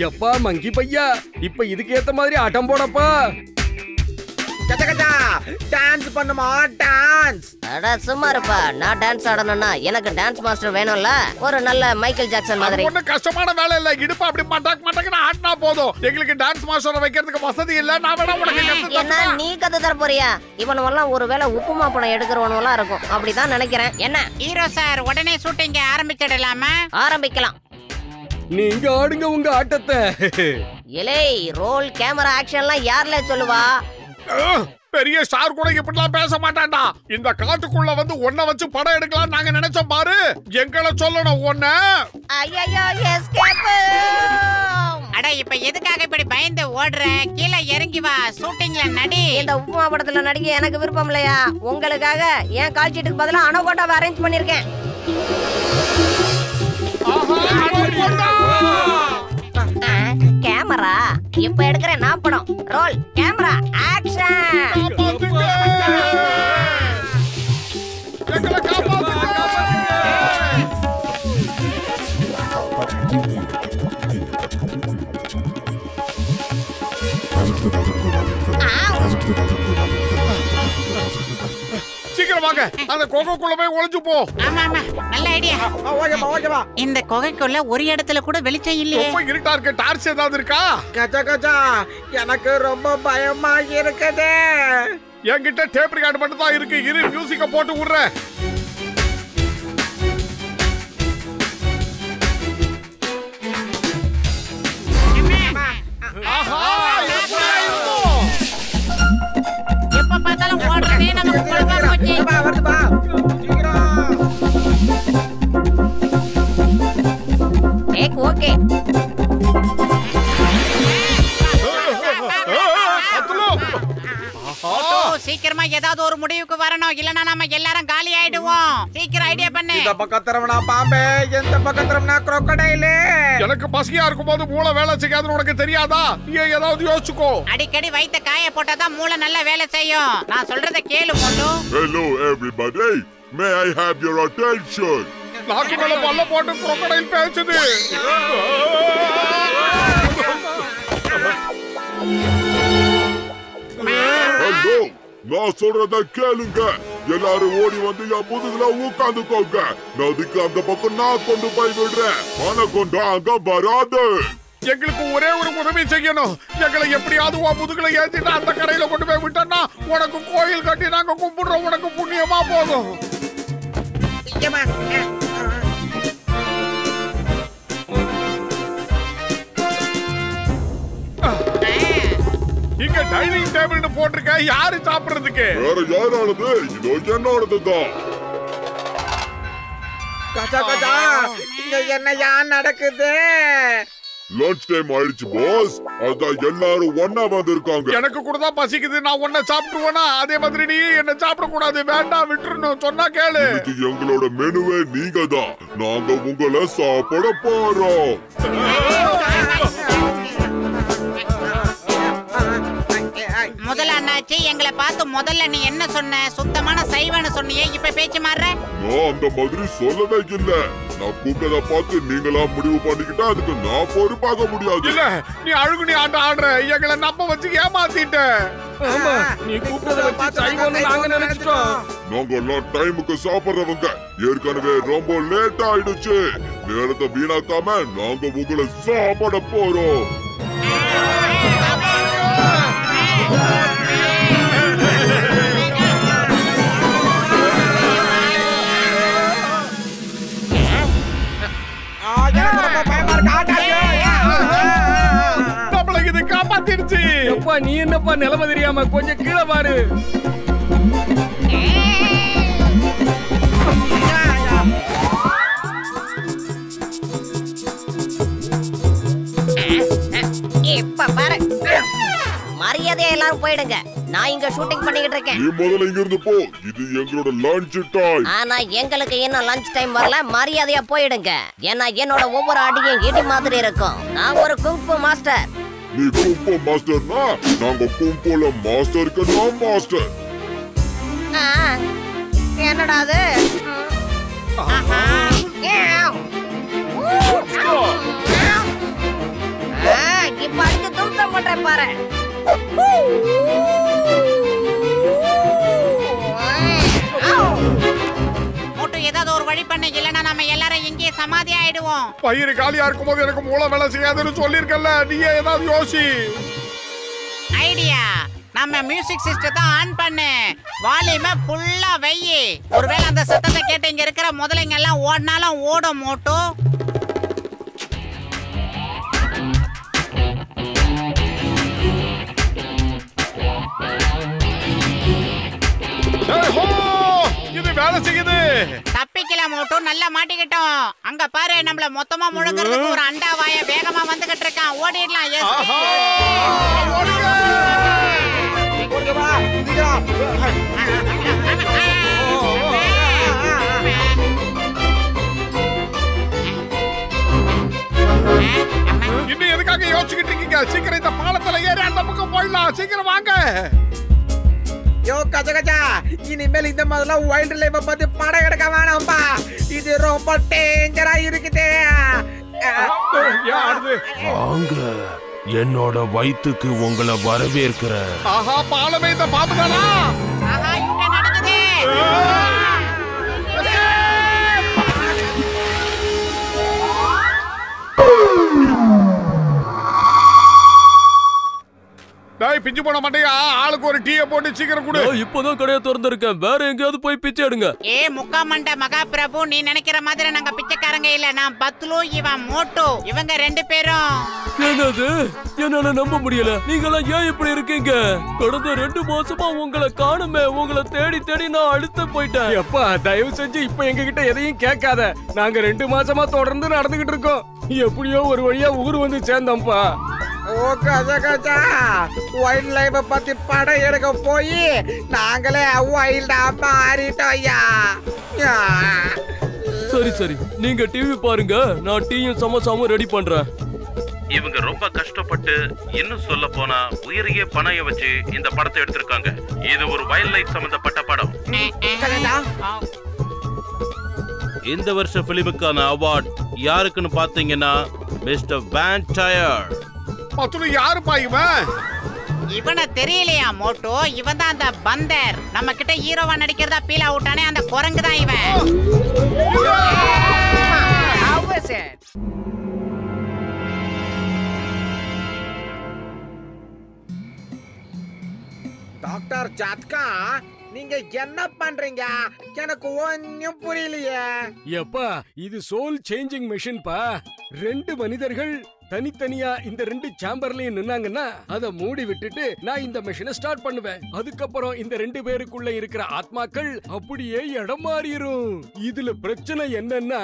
எப்பா மங்கி பையா, இப்ப இதுக்கு ஏத்த மாதிரி ஆட்டம் போடப்பா. டான்ஸ் பண்ணுமா, டான்ஸ். அட சும்மா இருப்பா. நான் டான்ஸ் ஆடணும்னா எனக்கு டான்ஸ் மாஸ்டர் வேணும்ல, ஒரு நல்ல மைக்கேல் ஜாக்சன் மாதிரி. ஒன்னும் கஷ்டமான வேலை இல்ல. இடுப்பு அப்படி மட்டக்கு ஆட்டினா போதும். எங்களுக்கு டான்ஸ் மாஸ்டரை வைக்கிறதுக்கு வசதி இல்ல. நான் வேணா உனக்கு கத்து என்ன நீ கத்து தர போறியா? இவனெல்லாம் ஒருவேளை உப்புமா படம் எடுக்கிறவனெல்லாம் இருக்கும், அப்படிதான் நினைக்கிறேன். என்ன ஹீரோ சார், உடனே ஷூட்டிங் ஆரம்பிச்சிடலாமா? ஆரம்பிக்கலாம். நீங்க ஆடுங்க உங்க ஆட்டத்தை. இலே, ரோல் கேமரா ஆக்ஷன்லாம் யார்ல சொல்லுவா? பெரிய ஸ்டார் கூட இப்படிலாம் பேச மாட்டான்டா. இந்த காட்டுக்குள்ள வந்து ஒன்ன வச்சு படம் எடுக்கலாம் நாங்க நினைச்சோம் பாரு. எங்களை சொல்லணும் ஒன்ன. ஐயோ, எஸ்கேப். அட, இப்ப எதுக்காக இப்படி பயந்து ஓடுற? கீழே இறங்கி வா, ஷூட்டிங்ல நடி. இந்த உப்புமா படத்துல நடிக்க எனக்கு விருப்பம் இல்லையா? உங்களுக்காக என் கால் ஷீட்டுக்கு பதிலா அனகோண்டாவை அரேஞ்ச் பண்ணிருக்கேன். கேமரா இப்ப எடுக்கிறேன் நான் படம். Role camera action. சீக்கிரமாக அந்த கோகைக்குள்ள போய் ஒளிஞ்சு போ. ஆமா, நல்ல ஐடியா. இந்த கோகைக்குள்ள ஒரு இடத்துல கூட வெளிச்சம் இல்லையே. ரொம்ப இருட்டா இருக்கு. டார்ச் ஏதாவது இருக்கா? கச்சா, எனக்கு ரொம்ப பயமா இருக்குது. என்கிட்ட டேப் ரெக்கார்ட் மட்டும் தான் இருக்கு. இரு, மியூசிக்க போட்டு விடுறேன். எப்ப பார்த்தாலும் ஓடுறதே நமக்கு குழப்பமா போச்சு. வருதுப்பா, டேக் ஓகே. சீக்கிரமா ஏதாவது ஒரு முடிவுக்கு வரணும், இல்லனா நாம எல்லாரும் காலி ஆயிடுவோம். சீக்கிரம் ஐடியா பண்ணு. இந்த பக்கம் திறவனா பாம்பே, எந்த பக்கம் திறவனா crocodile. எனக்கு பசியா இருக்கும்போது மூளை வேலை செய்யாதுன்னு உனக்கு தெரியாதா? நீ ஏதாவது யோசிச்சுக்கோ. அடிக்கடி வயித்த காய போட்டாதான் மூளை நல்லா வேலை செய்யும். நான் சொல்றத கேளு மோட்டு. Hello everybody, may I have your attention? நாக்கு மேல பல்ல போட்டு crocodile பேசுது. ஹலோ, நான் சொல்றத கேளுங்க. எல்லாரும் ஓடி வந்து என் முதுகுல உட்காந்துக்கோங்க. நதிக்கு அந்த பக்கம் நான் கொண்டு போய் விடுறேன். ஆனா கொண்டு அங்க வராது. எங்களுக்கு ஒரே ஒரு உதவி செய்யணும். எங்களை எப்படியாவது உன் முதுகுல ஏத்திட்டு அந்த கரையில கொண்டு போய் விட்டோம்னா உனக்கு கோயில் கட்டி நாங்க கும்பிடுறோம். உனக்கு புண்ணியமா போகும். இங்க டைனிங் டேபிள்னு போட்டிருக்க. யாரு சாப்பிடுறதுக்கு? வேற யாரானது? இதோ என்னோடதுதான். கஜா கஜா, இங்க என்னையா நடக்குது? லஞ்ச் டைம் ஆயிடுச்சு பாஸ். அதான் எல்லாரும் ஒண்ணா வந்திருக்காங்க. எனக்கு கூட தான் பசிக்குது. நான் உன்னை சாப்பிட்டுருவேனா? அதே மாதிரி நீ என்ன சாப்பிட கூடாது. வேண்டாம், விட்டுறணும். சொன்னா கேளு. இன்னைக்கு எங்களோட மெனுவே நீங்க தான். நாங்க உங்களை சாப்பிட போறோம். முதல்ல அண்ணாச்சி, எங்களை பார்த்து முதல்ல நீ என்ன சொன்ன? சுத்தமான சைவன்னு சொன்னியே, இப்ப பேச்சு மாறுற? நான் அந்த மாதிரி சொல்லவே இல்ல. நான் கூப்பிட்டத பார்த்து நீங்களா முடிவு பண்ணிக்கிட்டா அதுக்கு நான் பொறுப்பாக முடியாது. இல்ல, நீ அழுகு, நீ ஆடுற. எங்களை நம்ப வச்சு ஏமாத்திட்ட. ஆமா, நீ கூப்பிட்டத வச்சு சைவம்னு நாங்க நினைச்சிட்டோம். நாங்க எல்லாம் டைமுக்கு சாப்பிடுறவங்க. ஏற்கனவே ரொம்ப லேட் ஆயிடுச்சு. நேரத்தை வீணாக்காம நாங்க உங்களை சாப்பிட போறோம். நம்மளுக்கு இது காப்பாத்திடுச்சு. எப்பா, நீ என்னப்பா நிலைமை தெரியாம கொஞ்சம் கீழே பாரு. இப்ப பாரு, மரியாதையா எல்லாரும் போயிடுங்க. நான் இங்க ஷூட்டிங் பண்ணிக்கிட்டு இருக்கேன். நீ முதல்ல இங்க இருந்து போ. இது எங்களோட லஞ்ச் டைம். ஆனா எங்களுக்கு இன்னும் லஞ்ச் டைம் வரல. மரியாதையா போயிடுங்க. ஏன்னா என்னோட ஒவ்வொரு அடியும் இடி மாதிரி இருக்கும். நான் ஒரு குங்ஃபு மாஸ்டர். நீ கும்போ மாஸ்டர்னா நாங்க கும்போல மாஸ்டருக்கு நான் மாஸ்டர். என்னடா அது? இப்ப அடிச்சு தும்சம் பண்றேன் பாரு. மோட்டு, ஏதாவது ஒரு வழி பண்ண, இல்லனா நம்ம எல்லாரும் இங்கே சமாதி ஆயிடுவோம். பயிர் காலியா இருக்கும்போது எனக்கு மூளை வேலை செய்யாதுன்னு சொல்லிருக்கல. நீயே ஏதாவது யோசி. ஐடியா, நம்ம மியூசிக் சிஸ்டத்தை ஆன் பண்ணு. வால்யூமை ஃபுல்லா வை. ஒருவேளை அந்த சத்தத்தை கேட்டு இங்க இருக்கிற முதலைங்க எல்லாம் ஓடினாலும் ஓடும் மோட்டு. இது வேலை செய்யுது. தப்பிக்கல மோட்டு, நல்லா மாட்டிக்கிட்டோம். அங்க பாரு, நம்மள மொத்தமா முழுங்குறதுக்கு ஒரு அண்டா வாய வேகமா வந்துகிட்டு இருக்கான். ஓடிடலாம். இன்னும் எதுக்காக யோசிச்சுக்கிட்டு இருக்கீங்க? சீக்கிரம் இந்த பாலத்துல ஏறி அந்த பக்கம் போயிடலாம். சீக்கிரம் வாங்க. யோ கஜா கஜா, இனிமேல் இந்த மாதிரிலாம் வைல்ட் லைஃப் பத்தி படம் எடுக்க வேணாம்பா. இது ரொம்ப டேஞ்சரா இருக்குது. வாங்க, என்னோட வயித்துக்கு உங்களை வரவேற்கிறேன். ஆஹா, பாலமே இந்த பாம்புதானா? ஆஹா, இங்க நடக்குது. டேய் பிஞ்சு போன மண்டையா, ஆளுக்கு ஒரு டீயை போட்டு சீக்கிரம் கொடு. இப்போதான் கடையை திறந்திருக்கேன். வேற எங்கேயாவது போய் பிச்சை எடுங்க. ஏ முக்கா மண்ட மகா பிரபு, நீ நினைக்கிற மாதிரி நாங்க பிச்சைக்காரங்க இல்ல. நான் பத்லு, இவன் மோட்டு. இவங்க ரெண்டு பேரும். என்னது? என்னால நம்ப முடியல. நீங்களாம் ஏன் இப்படி இருக்கீங்க? கடந்த 2 மாசமா உங்களை காணுமே. உங்களை தேடி தேடி நான் அழுத்த போயிட்டேன். எப்பா, தயவு செஞ்சு இப்ப எங்க கிட்ட எதையும் கேட்காத. நாங்க 2 மாசமா தொடர்ந்து நடந்துகிட்டு இருக்கோம். எப்படியோ ஒரு வழியா ஊர் வந்து சேர்ந்தோம்ப்பா. ஓ கஜா கஜா, வைல்ட் லைஃப் பத்தி படம் எடுக்க போய் நாங்களே வைல்டா மாறிட்டோம்யா. சரி சரி, நீங்க டிவி பாருங்க. நான் டீயும் சமோசாவும் ரெடி பண்றேன். இவங்க ரொம்ப கஷ்டப்பட்டு, இன்னும் சொல்ல போனா உயிரையே பணைய வச்சு இந்த படத்தை எடுத்திருக்காங்க. இது ஒரு வைல்ட் லைஃப் சம்பந்தப்பட்ட படம். இந்த வருஷ பிலிமுக்கான அவார்ட் யாருக்குன்னு பாத்தீங்கன்னா மிஸ்டர் வேன் டயர். பத்துலு யாருப்பா இவன்? இவனை தெரியலையா மோட்டோ? இவன் தான் அந்த பந்தர். நம்ம கிட்ட ஹீரோவா நடிக்கிறதா பீல் அவுட்டானே அந்த குரங்கு தான் இவன். டாக்டர் ஜட்கா, நீங்க என்ன பண்றீங்க? எனக்கு ஒன்னும் புரியலையே. எப்பா, இது சோல் சேஞ்சிங் மெஷின் பா. 2 மனிதர்கள் தனித்தனியா இந்த 2 சேம்பர்லயும் நின்னாங்கன்னா அத மூடி விட்டுட்டு நான் இந்த மெஷினை ஸ்டார்ட் பண்ணுவேன். அதுக்கப்புறம் இந்த 2 பேருக்குள்ள இருக்கிற ஆத்மாக்கள் அப்படியே இடம் மாறிரும். இதுல பிரச்சனை என்னன்னா,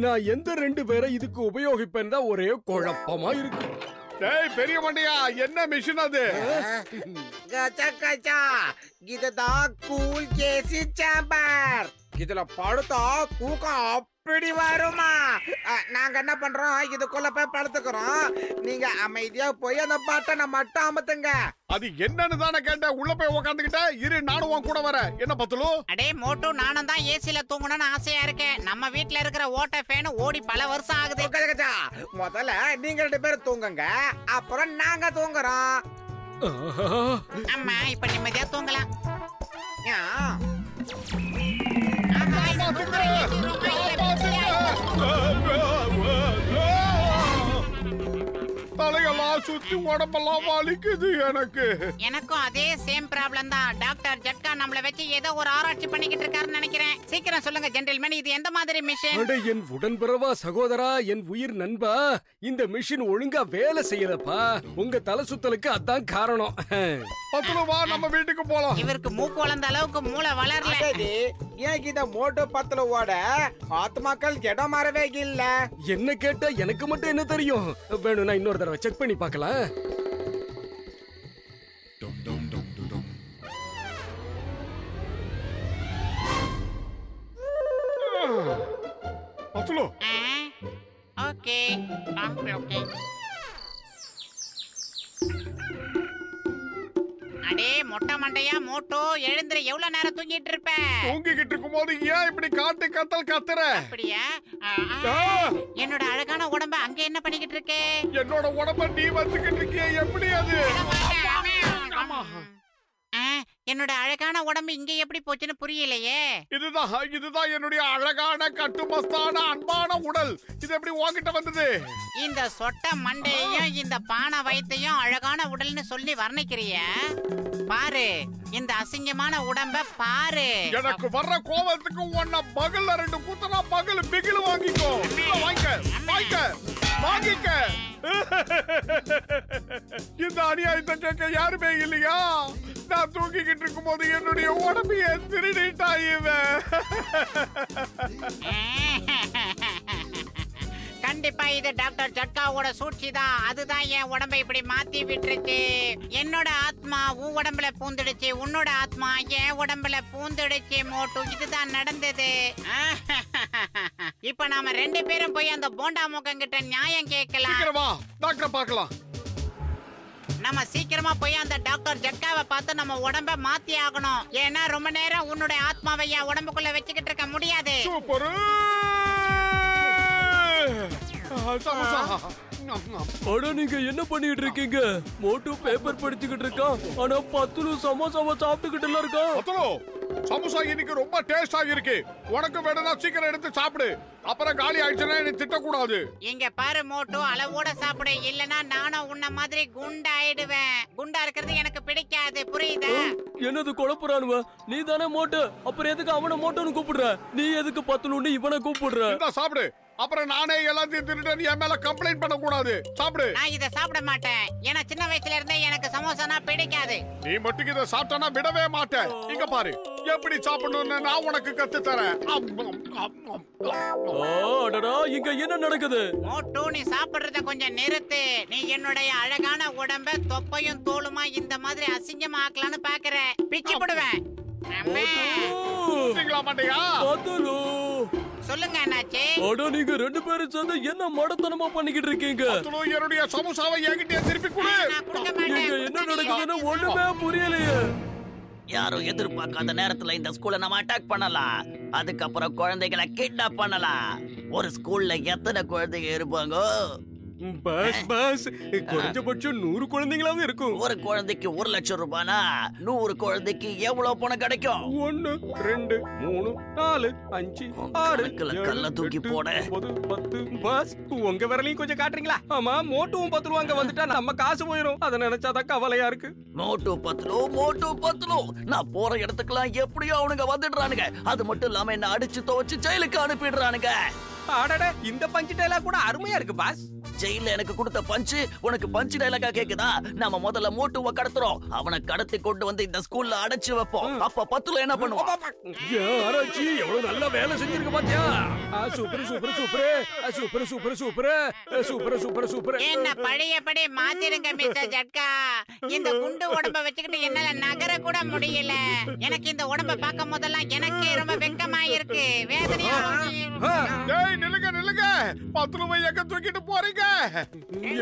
நான் எந்த 2 பேரை இதுக்கு உபயோகிப்பேன் தான் ஒரே குழப்பமா இருக்கு. டேய் பெரிய மண்டையா, என்ன மிஷின் அது? கச்சா கச்சா, இதுதான் கூல் கேசி சேம்பர். இதுல படுத்தா தூக்கம் அப்படி வருமா? நாங்க என்ன பண்றோம், இதுக்குள்ள போய் படுத்துக்கிறோம். நீங்க அமைதியா போய் அந்த பட்டனை மட்டும் அமுத்துங்க. அது என்னன்னு தானே கேட்டேன். உள்ள போய் உக்காந்துக்கிட்ட இரு, நானும் உன் கூட வரேன். என்ன பத்துலு? அடே மோட்டு, நானும் தான் ஏசில தூங்கணும்னு ஆசையா இருக்கேன். நம்ம வீட்ல இருக்கிற ஓட்ட ஃபேன் ஓடி பல வருஷம் ஆகுது. கச்சா, முதல்ல நீங்க 2 பேரும் தூங்குங்க, அப்புறம் நாங்க தூங்குறோம். அம்மா, இப்ப நிம்மதியா தூங்கலாம். தலையெல்லாம் சுத்தி உடம்பெல்லாம் வலிக்குது எனக்கு. எனக்கும் அதே சேம் ப்ராப்ளம் தான். டாக்டர் ஜட்கா நம்மள வச்சு ஏதோ ஒரு ஆராய்ச்சி பண்ணிக்கிட்டு இருக்காருன்னு நினைக்கிறேன். சீக்கிரம் சொல்லுங்க ஜென்டில்மேன், இது எந்த மாதிரி மிஷின்? அட என் உடன்பிறவா சகோதரா, என் உயிர் நண்பா, இந்த மிஷின் ஒழுங்கா வேலை செய்யலப்பா. உங்க தலை சுத்தலுக்கு அதான் காரணம். பத்துலவா, நம்ம வீட்டுக்கு போலாம். இவருக்கு மூக்கு வளர்ந்த அளவுக்கு மூளை வளரல. ஏன் இந்த மோட்டோ பத்துலவோட ஆத்மாக்கள் இடம் மாறவே இல்ல? என்ன கேட்டா எனக்கு மட்டும் என்ன தெரியும்? வேணும்னா இன்னொரு தடவை செக் பண்ணி பார்க்கலாம். பத்துலு. Okay okay. அடே மொட்டை மண்டையா, மோட்டோ எழுந்திர. எவ்வளவு நேரம் தூங்கிட்டு இருப்ப? தூங்கிக்கிட்டு இருக்கும் போது ஏன் இப்படி காட்டு கத்தல் கத்துற? அப்படியா? என்னோட அழகான உடம்ப அங்க என்ன பண்ணிக்கிட்டு இருக்கே? என்னோட உடம்ப நீ வச்சுக்கிட்டு இருக்கிய, எப்படி அது? என்னோட அழகான உடம்பு இங்க எப்படி போச்சுன்னு புரியலையே. இதுதான் என்னுடைய அழகான கட்டுமஸ்தான அன்பான உடல். இது எப்படி உன்கிட்ட வந்தது? இந்த சொட்ட மண்டையையும் இந்த பானை வயித்தையும் அழகான உடல்னு சொல்லி வர்ணிக்கிறிய? பாரு, இந்த அசிங்கமான உடம்ப பாரு. எனக்கு வர்ற கோபத்துக்கு உன்ன பகல்ல 2 குத்தனா பகல் பிகில் வாங்கிக்கோ. வாங்கிக்க. இந்த அநியாயத்தை கேட்க யாருமே இல்லையா? நான் தூங்கிக்கிட்டு இருக்கும் போது என்னுடைய உடம்பையே திருடிட்டா இவன். கண்டிப்பா இது டாக்டர் ஜட்காவோட சூழ்ச்சி தான். அதுதான் என் உடம்பை இப்படி மாத்தி விட்டுருச்சு. என்னோட ஆத்மா உன் உடம்புல பூந்துடுச்சு, உன்னோட ஆத்மா என் உடம்புல பூந்துடுச்சு. மோட்டு, இதுதான் நடந்தது. இப்ப நாம 2 பேரும் போய் அந்த போண்டா முகங்கிட்ட நியாயம் கேட்கலாம். டாக்டர் பார்க்கலாம். நம்ம சீக்கிரமா போய் அந்த டாக்டர் ஜட்காவை பார்த்து நம்ம உடம்ப மாத்தி ஆகணும். ஏன்னா ரொம்ப நேரம் உன்னோட ஆத்மாவை என் உடம்புக்குள்ள வச்சுக்கிட்டு இருக்க முடியாது. அட, நீங்க என்ன பண்ணிட்டு இருக்கீங்க? மோட்டு பேப்பர் படிச்சுக்கிட்டு இருக்கான், ஆனா பத்துலு சமோசாவை சாப்பிட்டுக்கிட்டு எல்லாம் இருக்கான். பத்துலு, சமோசா இன்னைக்கு ரொம்ப டேஸ்டா இருக்கு. உனக்கு வேணும்னா சீக்கிரம் எடுத்து சாப்பிடு. அப்புறம் காலி ஆயிடுச்சுன்னா என்னை திட்டக்கூடாது. இங்க பாரு மோட்டு, அளவோட சாப்பிடு, இல்லனா நானும் உன்ன மாதிரி குண்டா ஆயிடுவேன். குண்டா இருக்கிறது எனக்கு பிடிக்காது, புரியுதா? என்னது குழப்பறானுவ? நீ தானே மோட்டு, அப்புறம் எதுக்கு அவனை மோட்டோன்னு கூப்பிடுற? நீ எதுக்கு பத்துலுன்னு இவனை கூப்பிடுற? சாப்பிடு. அப்புறம் நானே எல்லாத்தையும் திருட்டு என் மேல கம்ப்ளைண்ட் பண்ண கூடாது. சாப்பிடு. நான் இத சாப்பிட மாட்டேன். ஏன்னா சின்ன வயசுல இருந்தே எனக்கு சமோசானா பிடிக்காது. நீ மட்டும் இத சாப்பிட்டனா விடவே மாட்டேன். இங்க பாரு, எப்படி சாப்பிடணும்னு நான் உனக்கு கத்து தரேன். அடடா, இங்க என்ன நடக்குது? மோட்டு, நீ சாப்பிடுறத கொஞ்சம் நிறுத்து. நீ என்னுடைய அழகான உடம்ப தொப்பையும் தோலுமா இந்த மாதிரி அசிங்கமா ஆக்கலான்னு பாக்குற. பிச்சு போடுவேன். சொல்லுங்க என்னாச்சு? அட, நீங்க 2 பேரும் சேர்ந்து என்ன மடத்தனமா பண்ணிக்கிட்டு இருக்கீங்க? என்னுடைய சமோசாவை என்கிட்ட திருப்பி கொடு. இங்க என்ன நடக்குதுன்னு ஒண்ணுமே புரியலையே. யாரும் எதிர்பார்க்காத நேரத்துல இந்த ஸ்கூலை நம்ம அட்டாக் பண்ணலாம். அதுக்கப்புறம் குழந்தைகளை கிட்னாப் பண்ணலாம். ஒரு ஸ்கூல்ல எத்தனை குழந்தைங்க இருப்பாங்க? பஸ் பஸ் குறைஞ்சபட்சம் 100 குழந்தைங்களாவது இருக்கும். ஒரு குழந்தைக்கு 1 லட்சம் ரூபானா 100 குழந்தைக்கு எவ்வளவு பணம் கிடைக்கும்? 1 2 3 4 5 6 கல்ல தூக்கி போட 10 பஸ் உங்க விரலையும் கொஞ்சம் காட்டுறீங்களா? ஆமா மோட்டுவும் 10 ரூபாங்க வந்துட்டா நம்ம காசு போயிடும். அத நினைச்சாதான் கவலையா இருக்கு. மோட்டு பத்லு நான் போற இடத்துக்குலாம் எப்படியோ அவனுங்க வந்துடுறானுங்க. அது மட்டும் இல்லாம என்ன அடிச்சு துவச்சு ஜெயிலுக்கு அனுப்பிடுறானுங்க. அடடே இந்த பஞ்சு டைலாக் கூட அருமையா இருக்கு பாஸ். ஜெயில எனக்கு கொடுத்த பஞ்சு உனக்கு பஞ்சு டைலாக்கா கேக்குதா? நம்ம முதல்ல மோட்டுவை கடத்துறோம். அவனை கடத்தி கொண்டு வந்து இந்த ஸ்கூல்ல அடைச்சு வைப்போம். அப்ப பத்துல என்ன பண்ணுவோம்? ஆராய்ச்சி எவ்வளவு நல்ல வேலை செஞ்சிருக்க பாத்தியா? Super super super super super super super super super. என்ன பழையபடி மாத்திருங்க மிஸ்டர் ஜட்கா. இந்த குண்டு உடம்ப வச்சுக்கிட்டு என்னால நகர கூட முடியல. எனக்கு இந்த உடம்ப பார்க்கும் போதெல்லாம் எனக்கு ரொம்ப வெக்கமா இருக்கு, வேதனையா. நில்லுங்க நில்லுங்க, 10 ரூபாய் எங்க தூக்கிட்டு போறீங்க?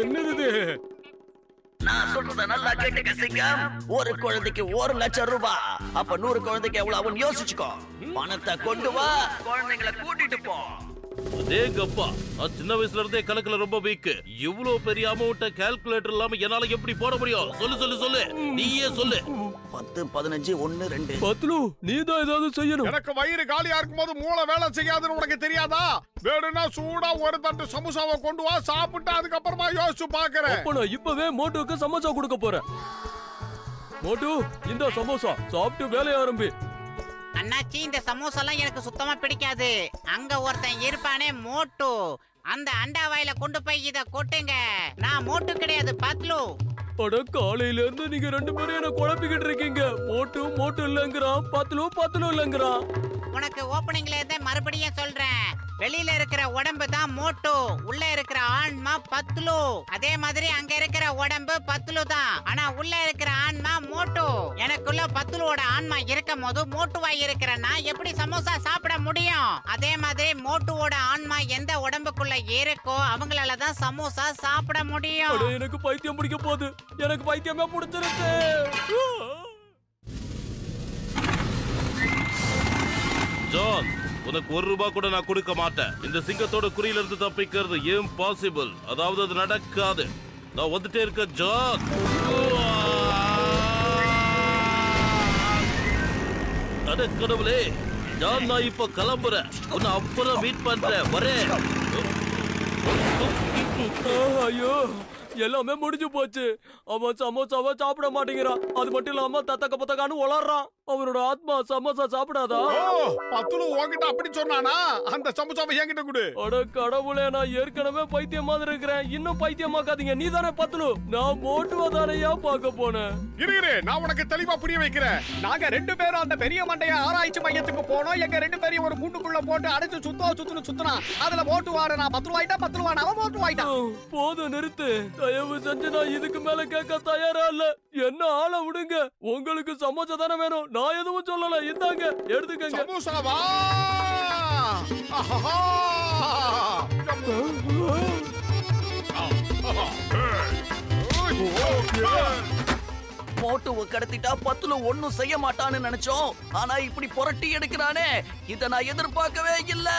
என்னது? நான் சொல்றத நல்லா கேட்டுக்க சிங்கம். ஒரு குழந்தைக்கு 1 லட்சம் ரூபாய். அப்ப 100 குழந்தைக்கு எவ்வளவு யோசிச்சுக்கோ. பணத்தை கொண்டு வா, குழந்தைங்களை கூட்டிட்டு போ. அதேங்கப்பா, நான் சின்ன வயசுல இருந்தே கணக்குல ரொம்ப வீக். இவ்வளவு பெரிய அமௌண்ட கால்குலேட்டர் இல்லாம என்னால எப்படி போட முடியும்? சொல்லு சொல்லு சொல்லு, நீயே சொல்லு. 10 15 1 2. பத்லு நீ தான் ஏதாவது செய்யணும். எனக்கு வயிறு காலியா இருக்கும்போது மூளை வேலை செய்யாதுன்னு உனக்கு தெரியாதா? வேணும்னா சூடா ஒரு தட்டு சமோசாவை கொண்டு வா, சாப்பிட்டு அதுக்கப்புறமா யோசிச்சு பாக்குறேன். அப்ப நான் இப்பவே மோட்டுக்கு சமோசா கொடுக்க போறேன். மோட்டு இந்த சமோசா சாப்பிட்டு வேலைய ஆரம்பி. அண்ணாச்சி இந்த சமோசாலாம் எனக்கு சுத்தமா பிடிக்காது. அங்க ஒருத்தன் இருப்பானே மோட்டு, அந்த அண்டா வாயில கொண்டு போய் இத கொட்டுங்க. நான் மோட்டு கிடையாது, பத்லு. அட காலையில இருந்து நீங்க 2 பேரும் என்ன குழப்பிக்கிட்டு இருக்கீங்க. மோட்டு இல்லங்கறான், பத்லு இல்லங்கறான். உனக்கு ஓபனிங்ல இருந்தே மறுபடியும் சொல்றேன், வெளியில இருக்கிற உடம்பு தான் மோட்டு, உள்ள இருக்கிற ஆன்மா பத்லு. அதே மாதிரி அங்க இருக்கிற உடம்பு பத்லு தான், ஆனா உள்ள இருக்கிற ஆன்மா மோட்டு. எனக்குள்ள பத்லுவோட ஆன்மா இருக்கும் போது மோட்டுவா இருக்கிற நான் எப்படி சமோசா சாப்பிட முடியும்? அதே மாதிரி மோட்டுவோட ஆன்மா எந்த உடம்புக்குள்ள இருக்கோ அவங்களால தான் சமோசா சாப்பிட முடியும். எனக்கு பைத்தியம் பிடிக்க போகுது. எனக்கு பைத்தியமே பிடிச்சிருக்கு. ஜான், உனக்கு 1 ரூபாய் கூட நான் கொடுக்க மாட்டேன். இந்த சிங்கத்தோட குறியில இருந்து தப்பிக்கிறது இம்பாசிபிள். அதாவது அது நடக்காது. நான் வந்துட்டே இருக்க ஜான். அட கடவுளே ஜான், நான் இப்ப கிளம்புறேன். உன்னை அப்புறம் மீட் பண்றேன். வரேன். ஐயோ எல்லாமே முடிஞ்சு போச்சு. அவன் சமோசாவை சாப்பிட மாட்டேங்கிறான். அது மட்டும் இல்லாம தத்தக்க பத்தக்கான்னு உளறான். அவனோட ஆத்மா சமோசா சாப்பிடாதா? பத்லு உன்கிட்ட அப்படி சொன்னானா? அந்த சமோசாவை என்கிட்ட கொடு. அட கடவுளே, நான் ஏற்கனவே பைத்தியம் மாதிரி இருக்கிறேன். இன்னும் பைத்தியமாக்காதீங்க. நீ தானே பத்லு? நான் மோட்டுவா தானையா பார்க்க போனேன். இரு நான் உனக்கு தெளிவா புரிய வைக்கிறேன். நாங்க 2 பேரும் அந்த பெரிய மண்டைய ஆராய்ச்சி மையத்துக்கு போனோம். எங்க 2 பேரையும் ஒரு கூண்டுக்குள்ள போட்டு அடைச்சு சுத்துனா அதுல மோட்டுவாரு. நான் 10 ரூபாய்ட்டா அவன் மோட்டுவாயிட்டான். போதும் நிறுத்து. தயவு செஞ்சு நான் இதுக்கு மேல கேட்க தயாரா இல்ல. என்ன ஆள விடுங்க. உங்களுக்கு சமோசா தானே வேணும். நான் எதுவும் சொல்லல. இந்தாங்க எடுத்துக்கங்க. சமோசாவா? மோட்டுவை கடத்திட்டா பத்லு ஒண்ணும் செய்ய மாட்டான்னு நினைச்சோம். ஆனா இப்படி புரட்டி எடுக்கிறானே, இத நான் எதிர்பார்க்கவே இல்ல.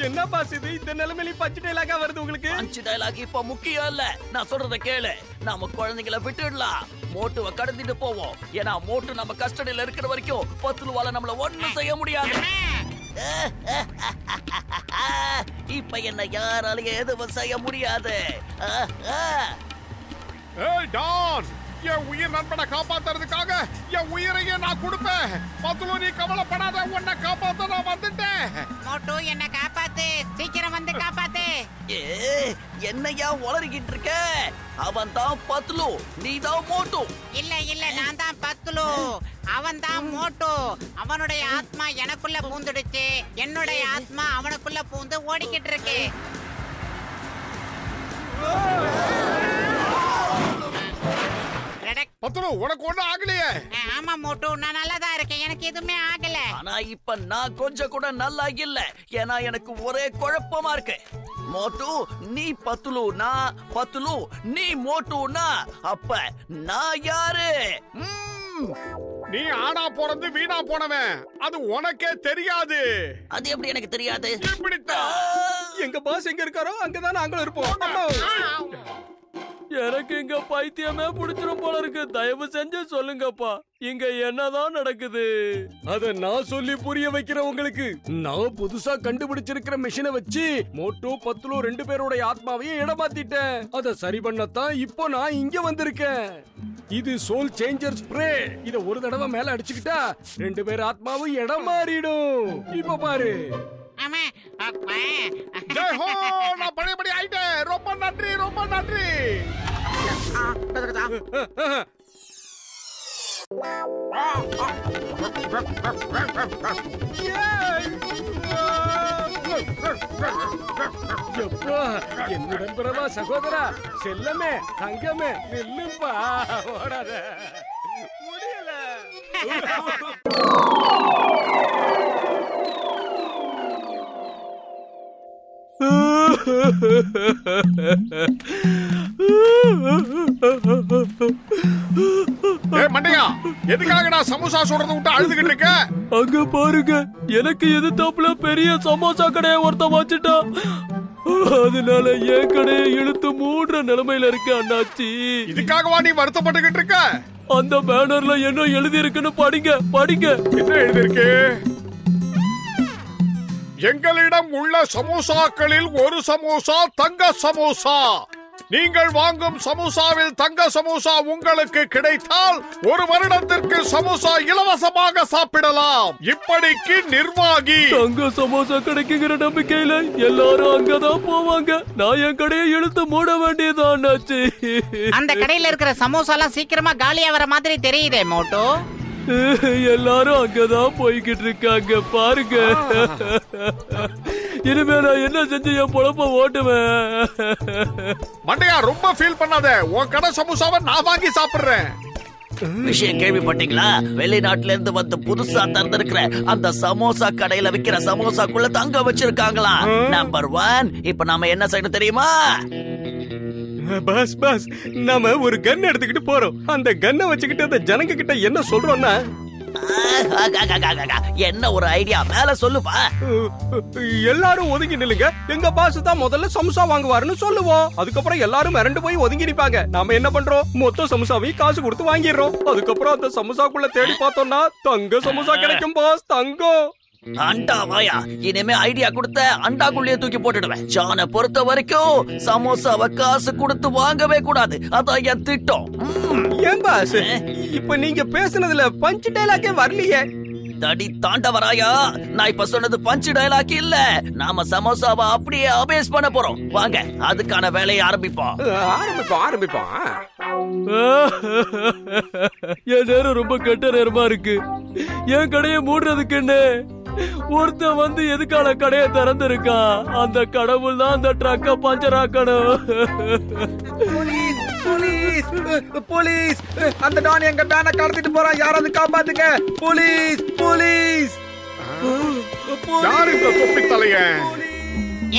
என்ன பாஸ் இது? இந்த நிலைமையில பஞ்சு டைலாக்கா வருது உங்களுக்கு? பஞ்சு டைலாக் இப்ப முக்கியம் இல்ல. நான் சொல்றத கேளு. நாம குழந்தைகளை விட்டுடலாம். மோட்டுவை கடத்திட்டு போவோம். ஏன்னா மோட்டு நம்ம கஸ்டடியில இருக்கிற வரைக்கும் பத்லுவால நம்மள ஒண்ணும் செய்ய முடியாது. இப்ப என்ன யாராலையும் எதுவும் செய்ய முடியாது. ஏய் டான், என் உயிர் நண்பனை காப்பாத்துறதுக்காக என் உயிரையே நான் கொடுப்பேன். பத்லு நீ கவலைப்படாத, உன்னை காப்பாத்த நான் வந்துட்டேன். மோட்டு என்ன காப்பாத்து, சீக்கிரம் வந்து காப்பாத்து. என்னையா உளறிக்கிட்டு இருக்க? அவன் தான் பத்லு, நீ தான் மோட்டு. இல்ல நான் தான் பத்லு, அவன் தான் மோட்டு. அவனுடைய ஆத்மா எனக்குள்ள பூந்துடுச்சு, என்னுடைய ஆத்மா அவனுக்குள்ள பூந்து ஓடிக்கிட்டு இருக்கு. பத்லு உனக்கு ஒண்ணும் ஆகலையே? ஆமா மோட்டு, நான் நல்லா தான் இருக்கேன். எனக்கு எதுவுமே ஆகல. ஆனா இப்ப நான் கொஞ்சம் கூட நல்லா இல்ல. ஏன்னா எனக்கு ஒரே குழப்பமா இருக்கு. மோட்டு நீ பத்லுனா, பத்லு நீ மோட்டுனா, அப்ப நான் யாரு? நீ ஆனா பிறந்து வீணா போனவன். அது உனக்கே தெரியாது. அது எப்படி எனக்கு தெரியாது? இப்படித்தான் எங்க பாஸ் எங்க இருக்காரோ அங்கதான் நாங்களும் இருப்போம். அம்மா. எனக்கு இங்க பைத்தியமே புடிச்சிரும் போல இருக்கு. தயவு செஞ்சு சொல்லுங்கப்பா, இங்க என்னதான் நடக்குது? அத நான் சொல்லி புரிய வைக்கிறேன் உங்களுக்கு. நான் புதுசா கண்டுபிடிச்சிருக்கிற மிஷினை வச்சு மோட்டோ பத்துலோ 2 பேரோட ஆத்மாவையும் இடமாத்திட்டேன். அத சரி பண்ணத்தான் இப்போ நான் இங்க வந்திருக்கேன். இது சோல் சேஞ்சர் ஸ்ப்ரே. இத ஒரு தடவை மேல அடிச்சுக்கிட்டா 2 பேர் ஆத்மாவும் இடம் மாறிடும். இப்ப பாரு. நான் பழையபடி ஆயிட்டேன். ரொம்ப நன்றி, ரொம்ப நன்றி. என்னுடன் பிறவா சகோதரா, செல்லமே, தங்கமே, நில்லுப்பா, ஓடாத. முடியல. மண்டையா, எதுக்காகடா சமோசா சொல்றத விட்டு அழுதுகிட்டு இருக்க? அங்க பாருங்க, எனக்கு எதிர்த்தாப்புல பெரிய சமோசா கடையை ஒருத்த வச்சுட்டான். அதனால என் கடையை இழுத்து மூடுற நிலைமையில இருக்கு அண்ணாச்சி. இதுக்காகவா நீ வருத்தப்பட்டுக்கிட்டு இருக்க? அந்த பேனர்ல என்ன எழுதி இருக்குன்னு படிங்க, படிங்க. என்ன எழுதி இருக்கு? எங்களிடம் உள்ள சமோசாக்களில் ஒரு சமோசா தங்க சமோசா. நீங்கள் வாங்கும் சமோசாவில் தங்க சமோசா உங்களுக்கு கிடைத்தால் 1 வருடத்திற்கு சமோசா இலவசமாக சாப்பிடலாம். இப்படிக்கு நிர்வாகி. தங்க சமோசா கிடைக்குங்கிற நம்பிக்கையில எல்லாரும் அங்கதான் போவாங்க. நான் என் கடையை இழுத்து மூட வேண்டியதான் ஆச்சு. அந்த கடையில இருக்கிற சமோசா எல்லாம் சீக்கிரமா காலியா வர மாதிரி தெரியுதே மோட்டோ. எல்லாரும் அங்கதான் போய்கிட்டு இருக்காங்க பாருங்க. இனிமே நான் என்ன செஞ்சு என் பொழப்ப ஓட்டுவேன்? மண்டையா, ரொம்ப ஃபீல் பண்ணாத. உன் கடை சமோசாவை நான் வாங்கி சாப்பிடுறேன். விஷயம் கேள்விப்பட்டீங்களா? வெளிநாட்டுல இருந்து வந்து புதுசா திறந்திருக்கிற அந்த சமோசா கடையில விக்கிற சமோசாக்குள்ள தங்க வச்சிருக்காங்களா? நம்பர் 1. இப்ப நாம என்ன செய்யணும் தெரியுமா? பாஸ் பாஸ், நாம ஒரு கன் எடுத்துக்கிட்டு போறோம். அந்த கன்னை வச்சுக்கிட்டு அந்த ஜனங்க கிட்ட என்ன சொல்றோம்னா, என்ன ஒரு ஐடியா, மேல சொல்லுப்பா. எல்லாரும் ஒதுங்கி நில்லுங்க, எங்க பாஸ் தான் முதல்ல சமோசா வாங்குவாருன்னு சொல்லுவோம். அதுக்கப்புறம் எல்லாரும் மிரண்டு போய் ஒதுங்கி நிப்பாங்க. நாம என்ன பண்றோம், மொத்த சமோசாவையும் காசு கொடுத்து வாங்கிடுறோம். அதுக்கப்புறம் அந்த சமோசாக்குள்ள தேடி பார்த்தோம்னா தங்க சமோசா கிடைக்கும் பாஸ், தங்கம். அண்டா வாயா, இனிமே ஐடியா கொடுத்த அண்டாக்குள்ளேயே தூக்கி போட்டுடுவேன். ஜானை பொறுத்த வரைக்கும் சமோசாவை காசு கொடுத்து வாங்கவே கூடாது. அதான் என் திட்டம். ஏன் பாஸ், இப்ப நீங்க பேசுனதுல பஞ்ச் டைலாக்கே வரலையே. தடி தாண்டவராயா, நான் இப்ப சொன்னது பஞ்ச் டைலாக் இல்ல. நாம சமோசாவை அப்படியே அபேஸ் பண்ண போறோம். வாங்க, அதுக்கான வேலையை ஆரம்பிப்போம். என் நேரம் ரொம்ப கெட்ட நேரமா இருக்கு. என் கடையை மூடுறதுக்குன்னு ஒருத்தன் வந்து எதுக்கான கடையை திறந்திருக்கா? அந்த கடவுள் தான் அந்த ட்ரக்க பஞ்சர் ஆக்கணும். போலீஸ், போலீஸ், அந்த டான் எங்க பேனை கடத்திட்டு போறான். யாராவது காப்பாத்துங்க. Police, police. யாரு இந்த தொப்பி தலைய?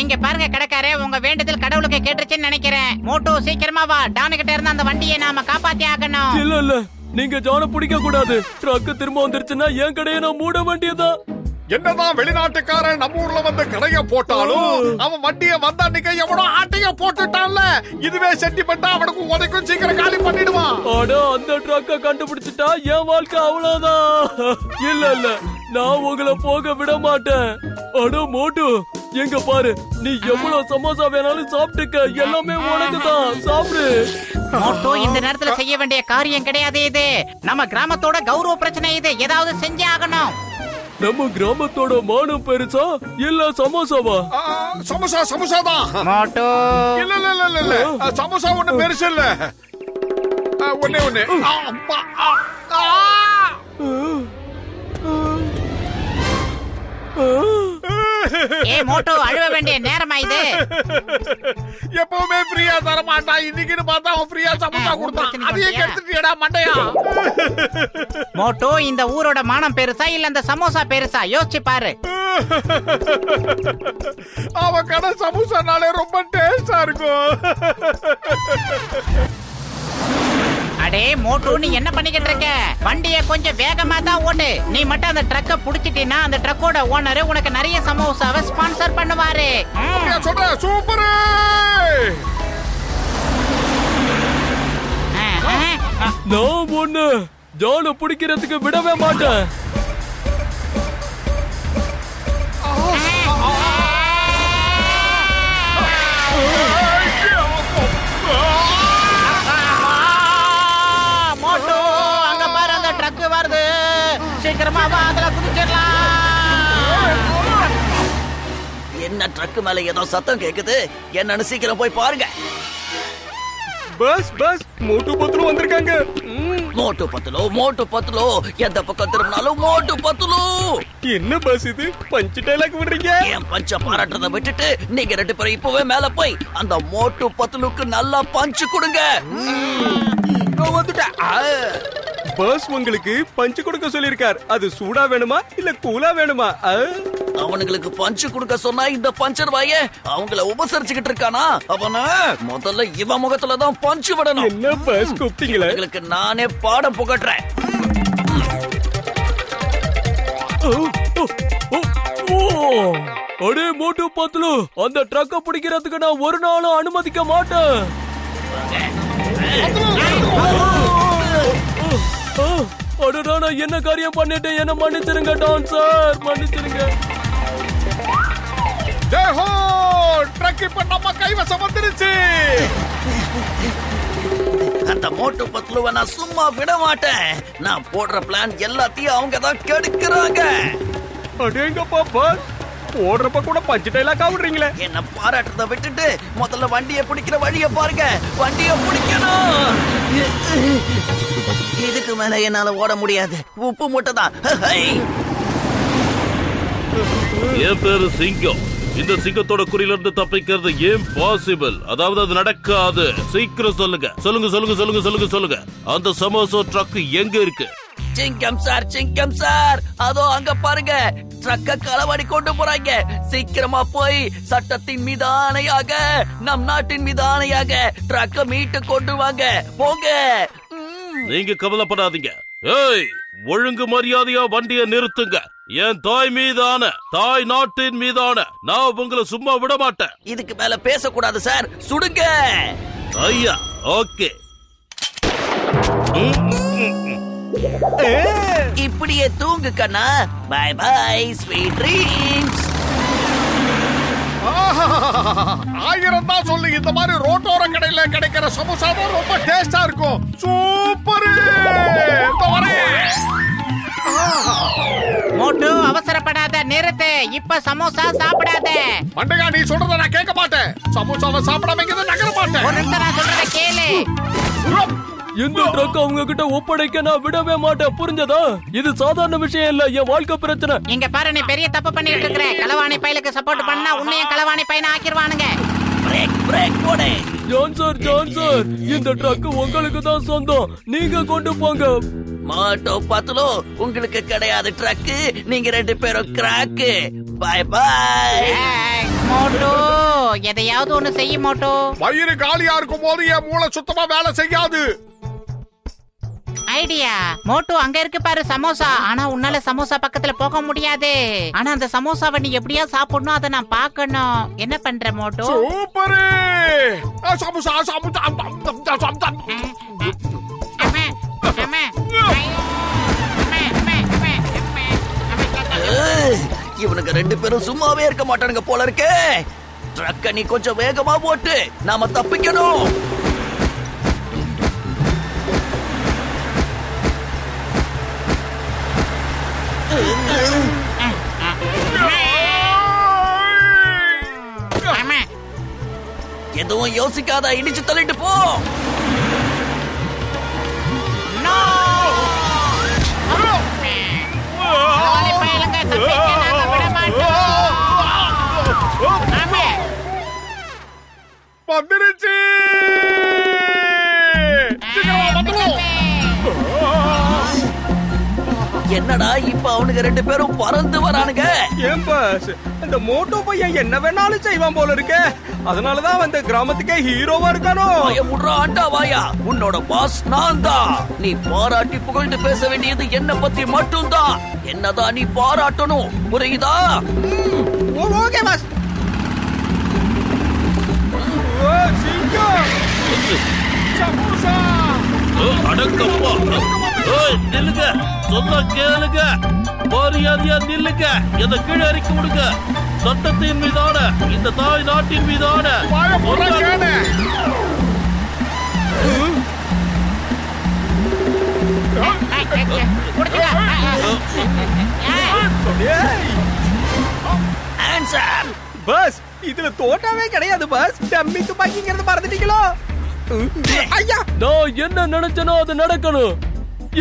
இங்க பாருங்க கடைக்காரே, உங்க வேண்டுதல் கடவுளுக்கு கேட்டுருச்சுன்னு நினைக்கிறேன். மோட்டோ சீக்கிரமா வா, டானு கிட்ட இருந்து அந்த வண்டியை நாம காப்பாத்தி ஆகணும். இல்ல இல்ல, நீங்க ஜான பிடிக்க கூடாது. ட்ரக் திரும்ப வந்துருச்சுன்னா என் கடையை நான் மூட வேண்டியதான். என்னதான் வெளிநாட்டுக்காரன் நம்ம ஊர்ல வந்து கடைய போட்டாலும் அவன் வண்டிய வந்த அன்னைக்கு எவனோ ஆட்டைய போட்டுட்டான்ல. இதுவே சென்டிமெண்டா அவனுக்கு உதைக்கும், சீக்கிரம் காலி பண்ணிடுவான். ஆனா அந்த ட்ரக்க கண்டுபிடிச்சிட்டா என் வாழ்க்கை அவ்வளவுதான். இல்ல இல்ல, நான் உங்களை போக விட மாட்டேன். அட மோட்டு, எங்க பாரு, நீ எவ்வளவு சமோசா வேணாலும் சாப்பிட்டுக்க. எல்லாமே உனக்குதான், சாப்பிடு. மோட்டோ, இந்த நேரத்துல செய்ய வேண்டிய காரியம் கிடையாது இது. நம்ம கிராமத்தோட கௌரவ பிரச்சனை இது. ஏதாவது செஞ்சே ஆகணும். நம்ம கிராமத்தோட மானம் பெருசா இல்ல சமோசாவா? சமோசா, சமோசா தான். மோட்டோ, இல்ல இல்ல இல்ல இல்ல, சமோசா ஒண்ணு பெருசு இல்ல. ஒண்ணே ஒண்ணு. ஏ மோட்டோ, அழுவ வேண்டிய நேரமா இது? எப்பவுமே ஃப்ரீயா தர மாட்டான். இன்னைக்குன்னு பார்த்தா அவன் ஃப்ரீயா சமோசா கொடுத்தான். அதையே கெடுத்துட்டியடா மண்டையா. மோட்டோ, இந்த ஊரோட மானம் பெருசா இல்ல அந்த சமோசா பெருசா? யோசிச்சு பாரு. அவன் கடை சமோசானாலே ரொம்ப டேஸ்டா இருக்கும். அடே மோட்டு, நீ என்ன பண்ணிக்கிட்டு இருக்க? வண்டியை கொஞ்சம் வேகமா தான் ஓட்டு. நீ மட்டும் அந்த ட்ரக்க புடிச்சிட்டீன்னா அந்த ட்ரக்கோட ஓனர் உனக்கு நிறைய சமோசாவை ஸ்பான்சர் பண்ணுவாரு. சொல்றேன், சூப்பர். நான் ஒண்ணு ஜான பிடிக்கிறதுக்கு விடவே மாட்டேன். மோட்டு, அங்க பாரு, அந்த ட்ரக் வருது. சீக்கிரமா வா, அதுல குதிச்சிடலாம். என்ன ட்ரக் மேல ஏதோ சத்தம் கேக்குது, என்னன்னு சீக்கிரம் போய் பாருங்க. பஸ் பஸ் மோட்டு பத்லு வந்திருக்காங்க. மோட்டு பத்லு எந்த பக்கம் திரும்பினாலும் மோட்டு பத்லு. என்ன பஸ் இது? பஞ்ச் டைலாக் விடுறீங்க? என் பஞ்ச பாராட்டுறத விட்டுட்டு நீங்க 2 பேரும் இப்பவே மேல போய் அந்த மோட்டு பத்லுக்கு நல்லா பஞ்ச் கொடுங்க. பஸ் உங்களுக்கு பஞ்ச் கொடுக்க சொல்லிருக்கார். அது சூடா வேணுமா இல்ல கூலா வேணுமா? அவனுங்களுக்கு பஞ்சு கொடுக்க சொன்னா இந்த பஞ்சர் வாயே அவங்கள உபசரிச்சுக்கிட்டு இருக்கானா? அவன முதல்ல இவன் முகத்துல தான் பஞ்சு விடணும். என்ன பஸ் கூப்பிட்டீங்களா? உங்களுக்கு நானே பாடம் புகட்டுறேன். அடே மோட்டு பத்லு, அந்த ட்ரக்க பிடிக்கிறதுக்கு நான் ஒரு நாளும் அனுமதிக்க மாட்டேன். அடடா, நான் என்ன காரியம் பண்ணிட்டேன்? என்ன மன்னிச்சிருங்க டான்சர், மன்னிச்சிருங்க. ஜெயஹோ, ட்ரக் இப்ப நம்ம கைவசம் வந்துருச்சு. அந்த மோட்டு பத்லுவை நான் சும்மா விட மாட்டேன். நான் போடுற பிளான் எல்லாத்தையும் அவங்க தான் கெடுக்கிறாங்க. அடேங்கப்பா பஸ், ஓடுறப்ப கூட பஞ்ச் டைலாக் விடுறீங்களே. என்ன பாராட்டுறத விட்டுட்டு முதல்ல வண்டியை பிடிக்கிற வழியை பாருங்க. வண்டியை பிடிக்கணும். இதுக்கு மேல என்னால ஓட முடியாது. உப்பு மூட்டை தான். என் பேரு சிங்கம். இந்த சிங்கத்தோட குறியில இருந்து தப்பிக்கிறது இம்பாசிபிள். அதாவது அது நடக்காது. சீக்கிரம் சொல்லுங்க சொல்லுங்க சொல்லுங்க சொல்லுங்க சொல்லுங்க சொல்லுங்க. அந்த சமோசா ட்ரக் எங்க இருக்கு? சிங்கம் சார், அதோ அங்க பாருங்க. ட்ரக்க களவாடி கொண்டு போறாங்க. சீக்கிரமா போய் சட்டத்தின் மீது ஆணையாக, நம் நாட்டின் மீது ஆணையாக ட்ரக்க மீட்டு கொண்டு வாங்க. போங்க. நீங்க கவலைப்படாதீங்க. ஏய், ஒழுங்கு மரியாதையா வண்டியை நிறுத்துங்க. என் தாய் மீதான, தாய் நாட்டின் மீதான நான் உங்களை சும்மா விட மாட்டேன். இதுக்கு மேல பேசக்கூடாது சார். சுடுங்க. ஐயா, ஓகே. இப்படியே தூங்கு கண்ணா. Bye bye, sweet dreams. 1000 தான் சொல்லு, இந்த மாதிரி ரோட்டோர கடையில கிடைக்கிற சமோசா தான் ரொம்ப டேஸ்டா இருக்கும். சூப்பர். மோட்டு, அவசரப்படாத, நிறுத்து. இப்ப சமோசா சாப்பிடாத. மண்டகா, நீ சொல்றத நான் கேட்க மாட்டேன். சமோசாவை சாப்பிடாம இங்க நகர மாட்டேன். ஒரு நிமிஷம் நான் சொல்றத கேளு. இந்த ட்ரக் அவங்க கிட்ட ஒப்படைக்க நான் விடவே மாட்டேன். புரிஞ்சதா? இது சாதாரண விஷயம் இல்ல, என் வாழ்க்கை பிரச்சனை. இங்க பாரு, நீ பெரிய தப்பு பண்ணிட்டு இருக்கிற. களவாணி பையலுக்கு சப்போர்ட் பண்ணா உன்னையும் களவாணி பையனை ஆக்கிடுவானுங்க. ஜான்சர், இந்த ட்ரக் உங்களுக்கு தான் சொந்தம். நீங்க கொண்டு போங்க. மோட்டு பத்லு, உங்களுக்கு கிடையாது ட்ரக். நீங்க 2 பேரும் கிராக். By by. மோட்டு, எதையாவது ஒண்ணு செய்ய மோட்டு. வயிறு காலியா இருக்கும் போது என் மூளை சுத்தமா வேலை செய்யாது. ஐடியா. மோட்டு, அங்க இருக்கு பாரு சமோசா. ஆனா உன்னால சமோசா பக்கத்துல போக முடியாது. ஆனா அந்த சமோசாவை நீ எப்படியா சாப்பிடணும், அதை நான் பார்க்கணும். என்ன பண்ற மோட்டு? சூப்பர். சமோசா சமோசா. இவனுக்கு 2 பேரும் சும்மாவே இருக்க மாட்டானுங்க போல இருக்கே. ட்ரக்க நீ கொஞ்சம் வேகமா போட்டு நாம தப்பிக்கணும். எதுவும் யோசிக்காத, இடிச்சு தள்ளிட்டு போ. வந்துருச்சு. என்னடா இப்ப அவனுக்கு 2 பேரும் பறந்து வரானுங்க. ஏன் பாஸ், இந்த மோட்டோ பையன் என்ன வேணாலும் செய்வான் போல இருக்கே. அதனாலதான் அந்த கிராமத்துக்கே ஹீரோவா இருக்கானோ. வாயா, உன்னோட பாஸ் நான் தான். நீ பாராட்டி புகழ்ந்து பேச வேண்டியது என்ன பத்தி மட்டும்தான். என்னதான் நீ பாராட்டணும், புரியுதா? Okay pass. அடக்கப்பா, நில்லுங்க, சொன்னா கேளுங்க, மரியாதையா நில்லுங்க, எதை கீழே இறக்கி விடுங்க. சட்டத்தின் மீதான, இந்த தாய் நாட்டின் மீதான பஸ் இதுல தோட்டாவே கிடையாது பஸ். டம்மி துப்பாக்கிங்கிறது மறந்துட்டீங்களோ? ஐயா, நான் என்ன நினைச்சனோ அது நடக்கணும்.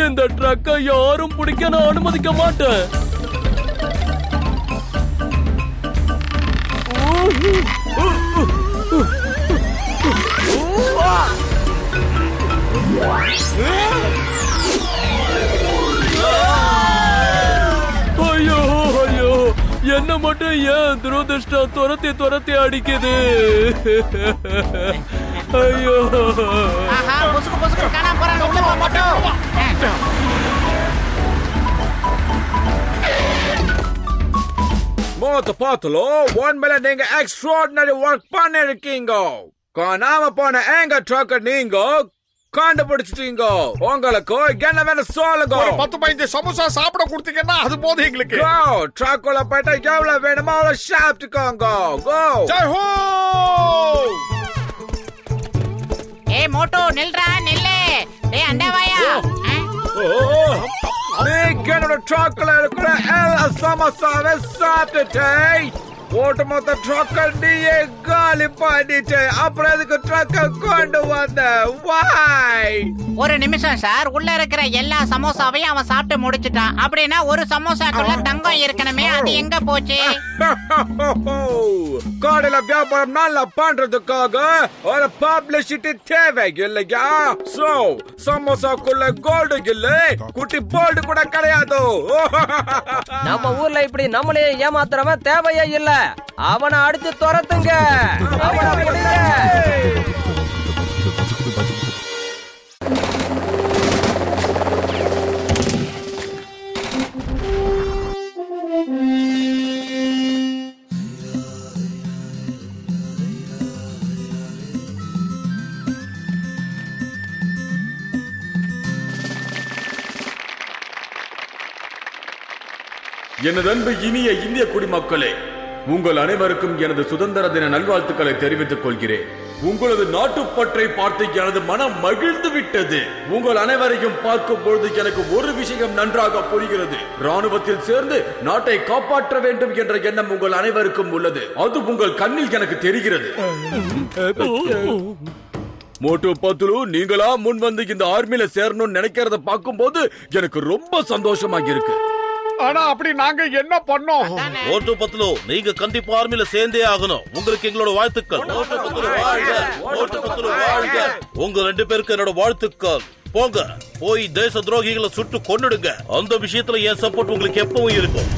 இந்த ட்ரக்கை யாரும் பிடிக்க நான் அனுமதிக்க மாட்டேன். ஐயோ ஐயோ, என்ன மட்டும் ஏன் துரதிருஷ்டம் துரத்தி அடிக்குது? ஐயோ, மொத்த பாத்துலோ உண்மையில நீங்க எக்ஸ்ட்ராடினரி ஒர்க் பண்ணிருக்கீங்க. காணாம போன எங்க ட்ரக்க நீங்க கண்டுபிடிச்சிட்டீங்க. உங்களுக்கு என்ன வேணும் சொல்லுங்க. 10-15 சமோசா சாப்பிட கொடுத்தீங்கன்னா அது போதும் எங்களுக்கு. ட்ரக்குள்ள போயிட்டா எவ்வளவு வேணுமோ அவ்வளவு சாப்பிட்டுக்கோங்க. ஜெய் ஹோ. ஏய் மோட்டோ, நில்றா, நில்லு. டேய் அண்டவாயா, நீங்க என்னோட ட்ரக்குள்ள இருக்கிற எல்லா சமோசாவை சாப்பிட்டுட்டே ஒட்டுமொத்த ட்ரக்க நீயே காலி பண்ணிட்டு அப்புறம் எதுக்கு ட்ரக்க கொண்டு வந்த? வாய். ஒரு நிமிஷம் சார், உள்ள இருக்கிற எல்லா சமோசாவையும் அவன் சாப்பிட்டு முடிச்சிட்டான். அப்படின்னா ஒரு சமோசாக்குள்ள தங்கம் இருக்கணுமே, அது எங்க போச்சு? காடையில வியாபாரம் நல்லா பண்றதுக்காக ஒரு பப்ளிசிட்டி தேவை இல்லையா? சோ சமோசாக்குள்ள கோல்டு இல்ல, குட்டி போல்டு கூட கிடையாது. நம்ம ஊர்ல இப்படி நம்மளே ஏமாத்துறவன் தேவையே இல்ல. அவனை அடிச்சு துரத்துங்க. அவனை பிடிங்க. எனது அன்பு இனிய இந்திய குடிமக்களே, உங்கள் அனைவருக்கும் எனது சுதந்திர தின நல்வாழ்த்துக்களை தெரிவித்துக் கொள்கிறேன். உங்களது நாட்டுப்பற்றை பார்த்து எனது மனம் மகிழ்ந்து விட்டது. உங்கள் அனைவரையும் பார்க்கும் பொழுது எனக்கு ஒரு விஷயம் நன்றாக புரிகிறது. ராணுவத்தில் சேர்ந்து நாட்டை காப்பாற்ற வேண்டும் என்ற எண்ணம் உங்கள் அனைவருக்கும் உள்ளது. அது உங்கள் கண்ணில் எனக்கு தெரிகிறது. மோட்டோ பத்துலு, நீங்களா முன் வந்து இந்த ஆர்மியில சேரணும்னு நினைக்கிறத பார்க்கும் போது எனக்கு ரொம்ப சந்தோஷமாக இருக்கு. ஆனா அப்படி நாங்க என்ன பண்ணோம்? மோட்டோ பத்துலு, நீங்க கண்டிப்பா ஆர்மியில சேர்ந்தே ஆகணும். உங்களுக்கு எங்களோட வாழ்த்துக்கள். மோட்டோ பத்துலு வாழ்க, மோட்டோ பத்துலு வாழ்க. உங்க 2 பேருக்கு என்னோட வாழ்த்துக்கள். போங்க, போய் தேச துரோகிகளை சுட்டு கொன்னுடுங்க. அந்த விஷயத்துல என் சப்போர்ட் உங்களுக்கு எப்பவும் இருக்கும்.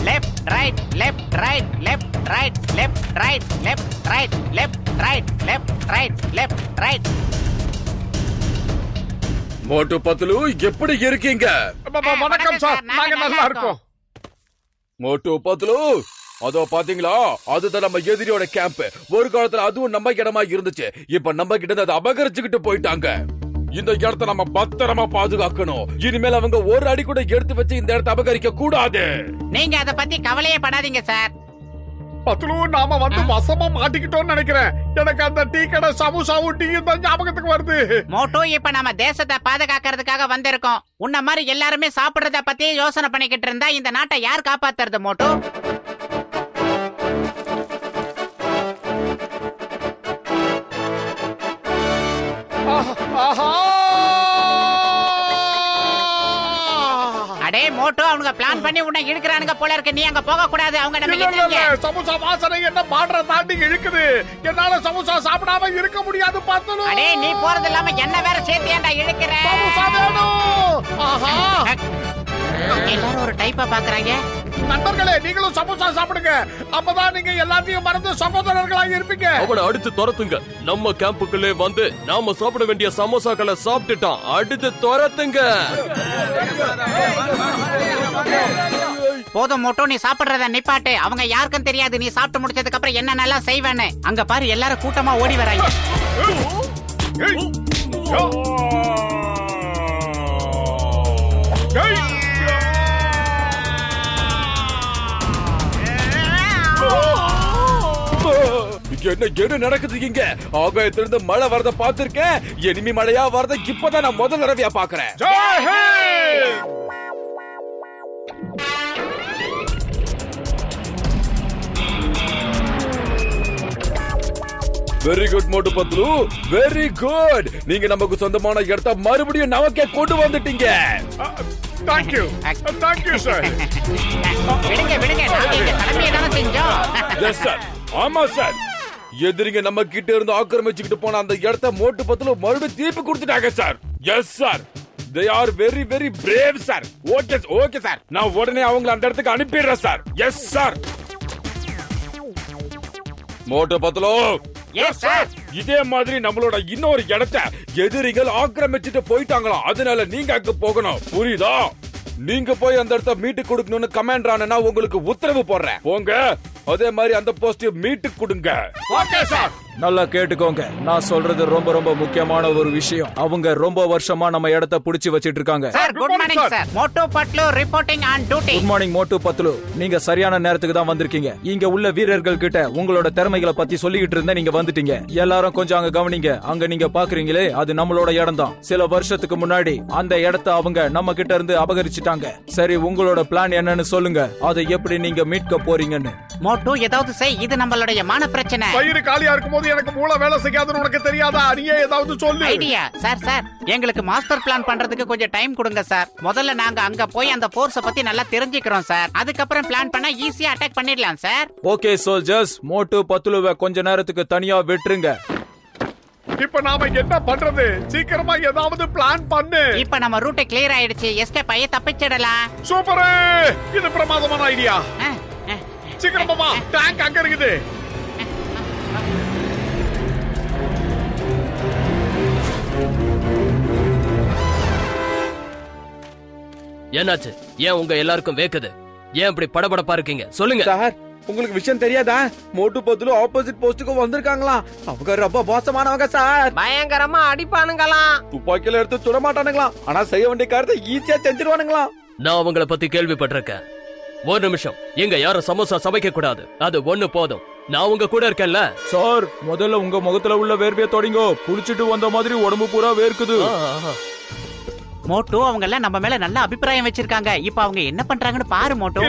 Left right, left right, left right, left right, left right, left right, left right, left right. Motu Patlu, எப்படி இருக்கீங்க? வணக்கம் சார், நாங்க நல்லா இருக்கோம். மோட்டோ பத்துலு, அதோ பாத்தீங்களா, அதுதான் நம்ம எதிரியோட கேம்ப். ஒரு காலத்துல அதுவும் நம்ம இடமா இருந்துச்சு. இப்ப நம்ம கிட்ட அதை அபகரிச்சுக்கிட்டு போயிட்டாங்க. இந்த இடத்தை நம்ம பத்திரமா பாதுகாக்கணும். இனிமேல் அவங்க ஒரு அடி கூட எடுத்து வச்சு இந்த இடத்தை அபகரிக்க கூடாது. நீங்க அத பத்தி கவலையே படாதீங்க சார். பத்துலு, நாம வந்து வசமா மாட்டிக்கிட்டோம்னு நினைக்கிறேன். எனக்கு அந்த டீ கடை சமோசாவும் டீயும் தான் ஞாபகத்துக்கு வருது. மோட்டோ, இப்ப நம்ம தேசத்தை பாதுகாக்கிறதுக்காக வந்திருக்கோம். உன்ன மாதிரி எல்லாருமே சாப்பிடுறத பத்தி யோசனை பண்ணிக்கிட்டு இருந்தா இந்த நாட்டை யார் காப்பாத்துறது மோட்டோ? அடே மோட்டோ, அவங்க பிளான் பண்ணி உன்னை இழுக்கிறானுங்க போல இருக்கு. நீ அங்க போக கூடாது. அவங்க நம்ம எதிரிங்க. சமோசா வாசனை என்ன பாடுற தாண்டி இழுக்குது. என்னால சமோசா சாப்பிடாம இருக்க முடியாது பத்துலு. அடே, நீ போறது இல்லாம என்ன வேற சேர்த்து ஏன்டா இழுக்கிற? சமோசா வேணும். ஆஹா, எல்லாரும் ஒரு டைப்பா பாக்குறாங்க. நண்பர்களே, நீங்களும் சமோசா சாப்பிடுங்க. அப்பதான் நீங்க எல்லாத்தையும் மறந்து சகோதரர்களாக இருப்பீங்க. அவனை அடிச்சு துரத்துங்க. நம்ம கேம்புக்குள்ளே வந்து நாம சாப்பிட வேண்டிய சமோசாக்களை சாப்பிட்டுட்டான். அடிச்சு துரத்துங்க. போதும் மோட்டோ, நீ சாப்பிடுறத நிப்பாட்டு. அவங்க யாருக்கும் தெரியாது நீ சாப்பிட்டு முடிச்சதுக்கு அப்புறம் என்ன நல்லா செய்வேன்னு. அங்க பாரு, எல்லாரும் கூட்டமா ஓடி வராங்க. என்ன நடக்குது இங்க? ஆகாயத்திலிருந்து மழை வரத பாத்திருக்கேன். எனிமி மழையா வரத இப்பதான் நான் முதல் தடவையா பாக்குறேன். வெரி குட் மோட்டு பத்லு, வெரி குட். நீங்க நமக்கு சொந்தமான இடத்த மறுபடியும் நமக்கே கொண்டு வந்துட்டீங்க. Thank you sir. விடுங்க விடுங்க, நாங்க இங்க கடமையை தானே செஞ்சோம். Yes sir. ஆமா சார். எதிரிங்க நம்ம கிட்ட இருந்து ஆக்கிரமிச்சுக்கிட்டு போன அந்த இடத்த மோட்டு பத்லு மறுபடியும் திருப்பி கொடுத்துட்டாங்க sir. Yes sir. They are very very brave sir. Okay sir. நான் உடனே அவங்கள அந்த இடத்துக்கு அனுப்பிடுறேன் சார். Yes sir. மோட்டு பத்லு. Yes sir. இதே மாதிரி நம்மளோட இன்னொரு இடத்தை எதிரிகள் ஆக்கிரமிச்சுட்டு போயிட்டாங்களாம். அதனால நீங்க அங்க போகணும், புரியுதா? நீங்க போய் அந்த இடத்த மீட்டு கொடுக்கணும்னு கமாண்டர் ஆனா உங்களுக்கு உத்தரவு போடுறேன். போங்க, அதே மாதிரி அந்த போஸ்ட் மீட்டு கொடுங்க. Okay sir. நல்லா கேட்டுக்கோங்க, நான் சொல்றது ரொம்ப ரொம்ப முக்கியமான ஒரு விஷயம். அவங்க ரொம்ப வருஷமா நம்ம இடத்த புடிச்சு வச்சிட்டு இருக்காங்க. Sir, good morning sir. Motu Patlu reporting on duty. Good morning Motu Patlu. நீங்க சரியான நேரத்துக்கு தான் வந்திருக்கீங்க. இங்க உள்ள வீரர்கள் கிட்ட உங்களோட திறமைகளை பத்தி சொல்லிக்கிட்டு இருந்த நீங்க வந்துட்டீங்க. எல்லாரும் கொஞ்சம் அங்க கவனிங்க. அங்க நீங்க பாக்குறீங்களே, அது நம்மளோட இடம் தான். சில வருஷத்துக்கு முன்னாடி அந்த இடத்த அவங்க நம்ம கிட்ட இருந்து அபகரிச்சுட்டாங்க. சரி, உங்களோட பிளான் என்னன்னு சொல்லுங்க. அதை எப்படி நீங்க மீட்க போறீங்கன்னு. மோட்டோ, ஏதாவது செய். இது நம்மளுடைய மான பிரச்சனை. வயிறு காலியா இருக்கும்போது எனக்கு மூளை வேலை செய்யாதுன்னு உனக்கு தெரியாதா? நீயே ஏதாவது சொல்லு. Idea sir. எங்களுக்கு மாஸ்டர் பிளான் பண்றதுக்கு கொஞ்சம் டைம் கொடுங்க சார். முதல்ல நாங்க அங்க போய் அந்த போர்ஸ பத்தி நல்லா தெரிஞ்சுக்கிறோம் சார். அதுக்கப்புறம் பிளான் பண்ணா ஈஸியா அட்டாக் பண்ணிடலாம் சார். ஓகே சோல்ஜர்ஸ், மோட்டு பத்லுவை கொஞ்ச நேரத்துக்கு தனியா விட்டுருங்க. இப்ப நாம என்ன பண்றது? சீக்கிரமா ஏதாவது பிளான் பண்ணு. இப்ப நம்ம ரூட் கிளியர் ஆயிடுச்சு. எஸ்கேப் ஆயி தப்பிச்சிடலாம். சூப்பர், இது பிரமாதமான ஐடியா. சீக்கிரமா, டேங்க் அங்க இருக்குது. என்னாச்சு? ஏன் உங்க எல்லாருக்கும் வேக்குது? ஏன் இப்படி படபடப்பா இருக்கீங்க? சொல்லுங்க சார். உங்களுக்கு விஷயம் தெரியாதா? மோட்டு பத்லு ஆப்போசிட் போஸ்டுக்கு வந்திருக்காங்களா? அவங்க ரொம்ப மோசமானவங்க சார். பயங்கரமா அடிப்பானுங்களாம். துப்பாக்கியில எடுத்து சுட மாட்டானுங்களாம். ஆனா செய்ய வேண்டிய காரியத்தை ஈஸியா செஞ்சிருவானுங்களாம். நான் அவங்கள பத்தி கேள்விப்பட்டிருக்கேன். ஒரு நிமிஷம், எங்க யாரும் சமோசா சமைக்க கூடாது. அது ஒண்ணு போதும். நான் உங்க கூட இருக்கேன்ல சார். முதல்ல உங்க முகத்துல உள்ள வேர்வையை தொடங்கோ. குளிச்சுட்டு வந்த மாதிரி உடம்பு பூரா வேர்க்குது. மோட்டோ, அவங்க எல்லாம் நம்ம மேல நல்ல அபிப்பிராயம் வச்சிருக்காங்க. இப்ப அவங்க என்ன பண்றாங்கன்னு பாரு மோட்டோ.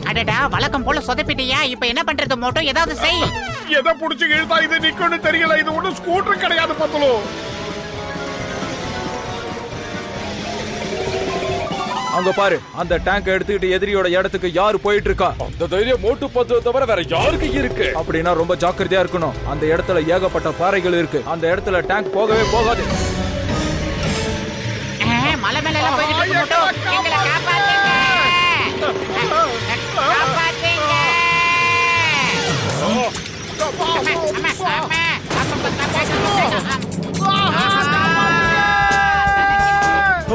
அடடா, வழக்கம் போல சொதப்பிட்டியா? இப்ப என்ன பண்றது மோட்டோ? ஏதாவது செய். எதை புடிச்சு இழுத்தா இது நிக்கும்னு தெரியல. இது ஒன்னும் ஸ்கூட்டர் கிடையாது பத்லு. அங்க பாரு, அந்த டேங்க் எடுத்துக்கிட்டு எதிரியோட இடத்துக்கு யாரு போயிட்டு இருக்கா? அந்த தைரியம் மோட்டு பத்லு தவிர வேற யாருக்கு இருக்கு? அப்படின்னா ரொம்ப ஜாக்கிரதையா இருக்கணும். அந்த இடத்துல ஏகப்பட்ட பாறைகள் இருக்கு. அந்த இடத்துல டேங்க் போகவே போகாது. மலை மேல எல்லாம் போயிட்டு இருக்கு மோட்டோ. எங்களை காப்பாத்துங்க. காப்பாத்துங்க.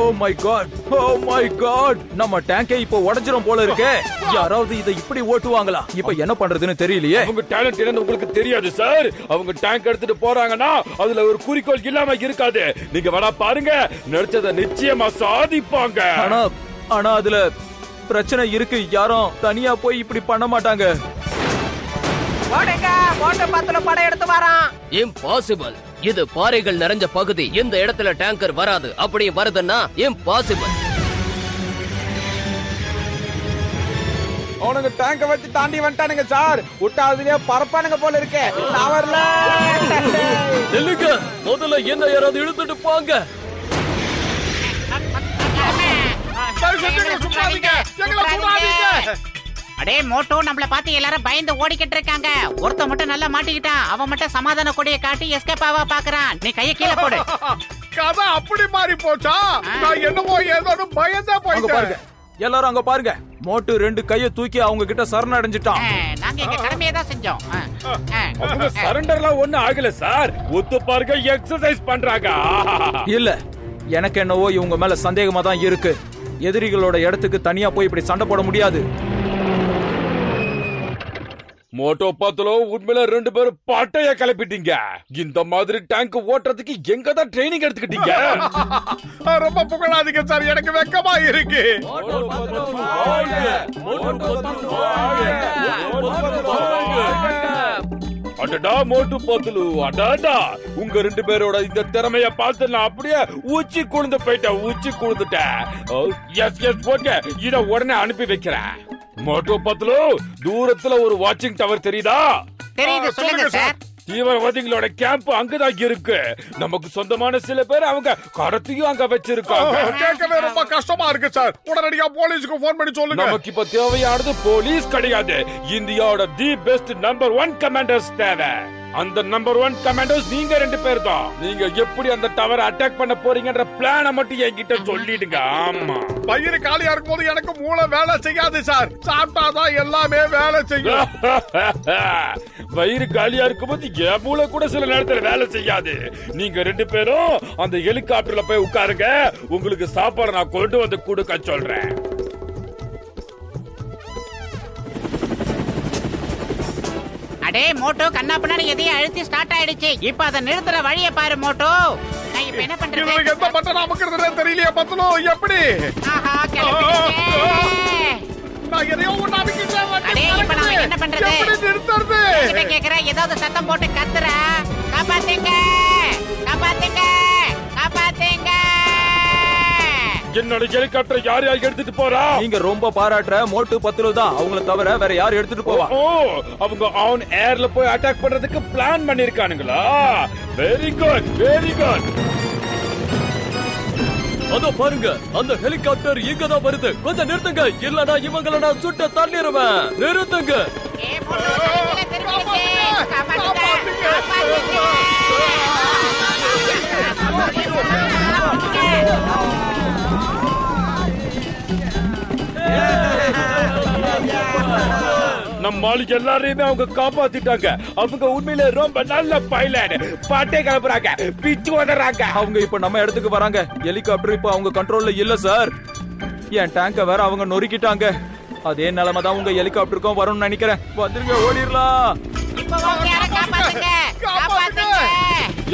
Oh my god, oh my god. நம்ம டேங்கை இப்போ உடைஞ்சிரும் போல இருக்கே. யாராவது இதை இப்படி ஓட்டுவாங்களா? இப்ப என்ன பண்றதுன்னு தெரியலையே. அவங்க டேலண்ட் என்னன்னு உங்களுக்கு தெரியாது சார். அவங்க டேங்க் எடுத்துட்டு போறாங்கன்னா அதுல ஒரு குறிக்கோள் இல்லாம இருக்காது. நீங்க வேணா பாருங்க, நினைச்சத நிச்சயமா சாதிப்பாங்க. ஆனா அதுல பிரச்சனை இருக்கு. யாரும் தனியா போய் இப்படி பண்ண மாட்டாங்க. மோட்டு பத்லு படம் எடுத்து வரான். இம்பாசிபிள். இது பாறைகள் நிறைஞ்ச பகுதி. இந்த இடத்துல டேங்கர் வராது. அப்படி வருதுன்னா இம்பாசிபிள். அவனுங்க டேங்க வச்சு தாண்டி வந்துட்டானுங்க சார். விட்டா அதுலயே பறப்பானுங்க போல இருக்கே. நான் வரல. இல்லங்க, முதல்ல என்ன யாராவது இழுத்துட்டு போங்க. அடே மோட்டோ, நம்மள பார்த்து எல்லாரும் பயந்து ஓடிக்கிட்டு இருக்காங்க. ஒருத்த மட்டும் நல்லா மாட்டிக்கிட்டான். அவன் மட்டும் சமாதான கொடியை காட்டி எஸ்கேப் ஆவா பாக்குறான். நீ கையை கீழே போடு. கதை அப்படி மாறி போச்சா? நான் என்னமோ ஏதோ பயந்தே போயிட்டேன். எல்லாரும் அங்க பாருங்க. மோட்டு 2 கைய தூக்கி அவங்க கிட்ட சரணடைஞ்சிட்டான். நாங்க எங்க கடமையை தான் செஞ்சோம். அவங்க சரண்டர்லாம் ஒண்ணு ஆகல சார். ஒத்து பாருங்க, எக்ஸர்சைஸ் பண்றாங்க. இல்ல, எனக்கு என்னவோ இவங்க மேல சந்தேகமா தான் இருக்கு. எதிரிகளோட இடத்துக்கு தனியா போய் இப்படி சண்டை போட முடியாது. மோட்டோ பத்துலோ உண்மையில 2 பேரும் பட்டைய கிளப்பிட்டீங்க. இந்த மாதிரி டேங்க் ஓட்டுறதுக்கு எங்க தான் ட்ரைனிங் எடுத்துக்கிட்டீங்க? ரொம்ப புகழாதீங்க சார், எனக்கு வெக்கமா இருக்கு. அடடா மோட்டு பத்துலு, அடாடா உங்க 2 பேரோட இந்த திறமைய பார்த்து நான் அப்படியே உச்சி குழுந்து போயிட்டேன். உச்சி குழுந்துட்டேன். எஸ் எஸ் ஓகே, இத உடனே அனுப்பி வைக்கிறேன். மோட்டோ பத்துலு, தூரத்துல ஒரு வாட்சிங் டவர் தெரியுதா? தெரியுது, சொல்லுங்க சார். தீவிரவாதிகளோட கேம்ப் அங்கதான் இருக்கு. நமக்கு சொந்தமான சில பேர் அவங்க கடத்தையும் அங்க வச்சிருக்காங்க. கேட்கவே ரொம்ப கஷ்டமா இருக்கு சார். உடனடியா போலீஸ்க்கு போன் பண்ணி சொல்லுங்க. நமக்கு இப்ப தேவையானது போலீஸ் கிடையாது. இந்தியாவோட தி பெஸ்ட் நம்பர் 1 கமாண்டர்ஸ் தேவை. அந்த நம்பர் 1 கமாண்டர்ஸ் நீங்க 2 பேர் தான். நீங்க எப்படி அந்த டவர் அட்டாக் பண்ண போறீங்கன்ற பிளான மட்டும் என்கிட்ட சொல்லிடுங்க. ஆமா, பயிறு காலியா இருக்கும்போது எனக்கு மூளை வேலை செய்யாது சார். சாப்பிட்டாதான் எல்லாமே வேலை செய்யும். வயிறு காலியா இருக்கும்போது என் மூளை கூட சில நேரத்துல வேலை செய்யாது. நீங்க 2 பேரும் அந்த ஹெலிகாப்டர்ல போய் உட்காருங்க. உங்களுக்கு சாப்பாடு நான் கொண்டு வந்து கொடுக்க சொல்றேன். அடே மோட்டோ, கண்ணா பின்னாடி எதையும் அழுத்தி ஸ்டார்ட் ஆயிடுச்சு. இப்ப அதை நிறுத்துற வழியை பாரு மோட்டோ. நான் இப்ப என்ன பண்றது? இதுல எந்த பட்டன் அமுக்குறதுனே தெரியலையே பத்துலோ. எப்படி? ஆஹா, கிளம்பிட்டே. நான் எதையோ ஒண்ணு அமுக்கிட்டேன். அடே இப்ப நான் என்ன பண்றது? எப்படி நிறுத்துறது? கிட்ட கேக்குறேன், ஏதாவது சத்தம் போட்டு கத்துற. காப்பாத்துங்க, காப்பாத்துங்க, காப்பாத்துங்க. என்னோட ஹெலிகாப்டர் யார் எடுத்துட்டு போறா? நீங்க ரொம்ப பாராட்டுற மோட்டு பத்துலு தான். அவங்கள தவிர வேற யார் எடுத்துட்டு போவா? அவங்க ஆன் ஏர்ல போய் அட்டாக் பண்றதுக்கு பிளான் பண்ணிருக்கானுங்களா? Very good, very good. அதோ பாருங்க, அந்த ஹெலிகாப்டர் இங்க தான் வருது. கொஞ்சம் நிறுத்துங்க, இல்லனா இவங்கள நான் சுட்டு தள்ளிடுவேன். நிறுத்துங்க. நம்ம ஆளுக்கு எல்லாரையுமே அவங்க காப்பாத்திட்டாங்க. அவங்க உண்மையிலே ரொம்ப நல்ல பைலட். பாட்டே கிளப்புறாங்க, பிச்சு உதறாங்க. அவங்க இப்ப நம்ம இடத்துக்கு வராங்க. ஹெலிகாப்டர் இப்ப அவங்க கண்ட்ரோல்ல இல்ல சார். என் டேங்க வேற அவங்க நொறுக்கிட்டாங்க. அதே நிலைமை தான் உங்க ஹெலிகாப்டருக்கும் வரும்னு நினைக்கிறேன். வந்துருங்க, ஓடிரலாம்.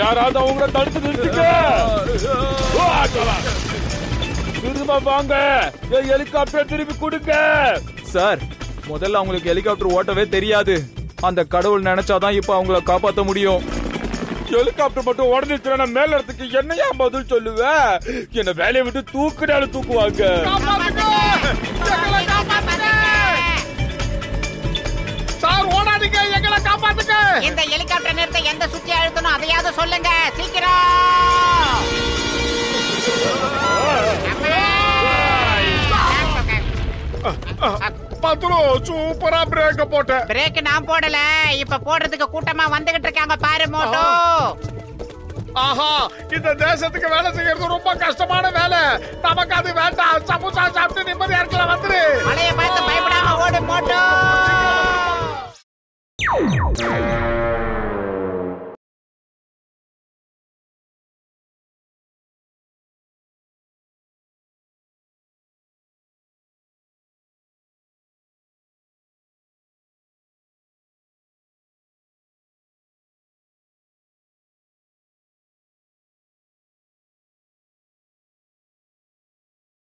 யாராவது அவங்கள தடுத்து நிறுத்துங்க. திரும்ப வாங்க, ஹெலிகாப்டர் திருப்பி கொடுங்க. சார், முதல்ல அவங்களுக்கு ஹெலிகாப்டர் ஓட்டவே தெரியாது. அந்த கடவுள் நினைச்சாதான் இப்ப அவங்கள காப்பாத்த முடியும். ஹெலிகாப்டர் மட்டும் உடஞ்சிச்சுனா மேல இடத்துக்கு என்னையா பதில் சொல்லுவ? என்ன வேலையை விட்டு தூக்குனாலும் தூக்குவாங்க. சார் ஓடாதீங்க, எங்களை காப்பாத்துங்க. இந்த ஹெலிகாப்டர் நிறுத்த எந்த சுத்தி அழுத்தணும் அதையாவது சொல்லுங்க சீக்கிரம். பத்துலு, சூப்பரா பிரேக் போட்ட. பிரேக் நான் போடல, இப்ப போடுறதுக்கு கூட்டமா வந்துகிட்டு இருக்காங்க பாரு மோட்டோ. ஆஹா, இந்த தேசத்துக்கு வேலை செய்யறது ரொம்ப கஷ்டமான வேலை. நமக்கு அது வேண்டாம். சமோசா சாப்பிட்டு நிம்மதியா இருக்கலாம். வந்துரு. மழையை பார்த்து பயப்படாம ஓடு மோட்டோ.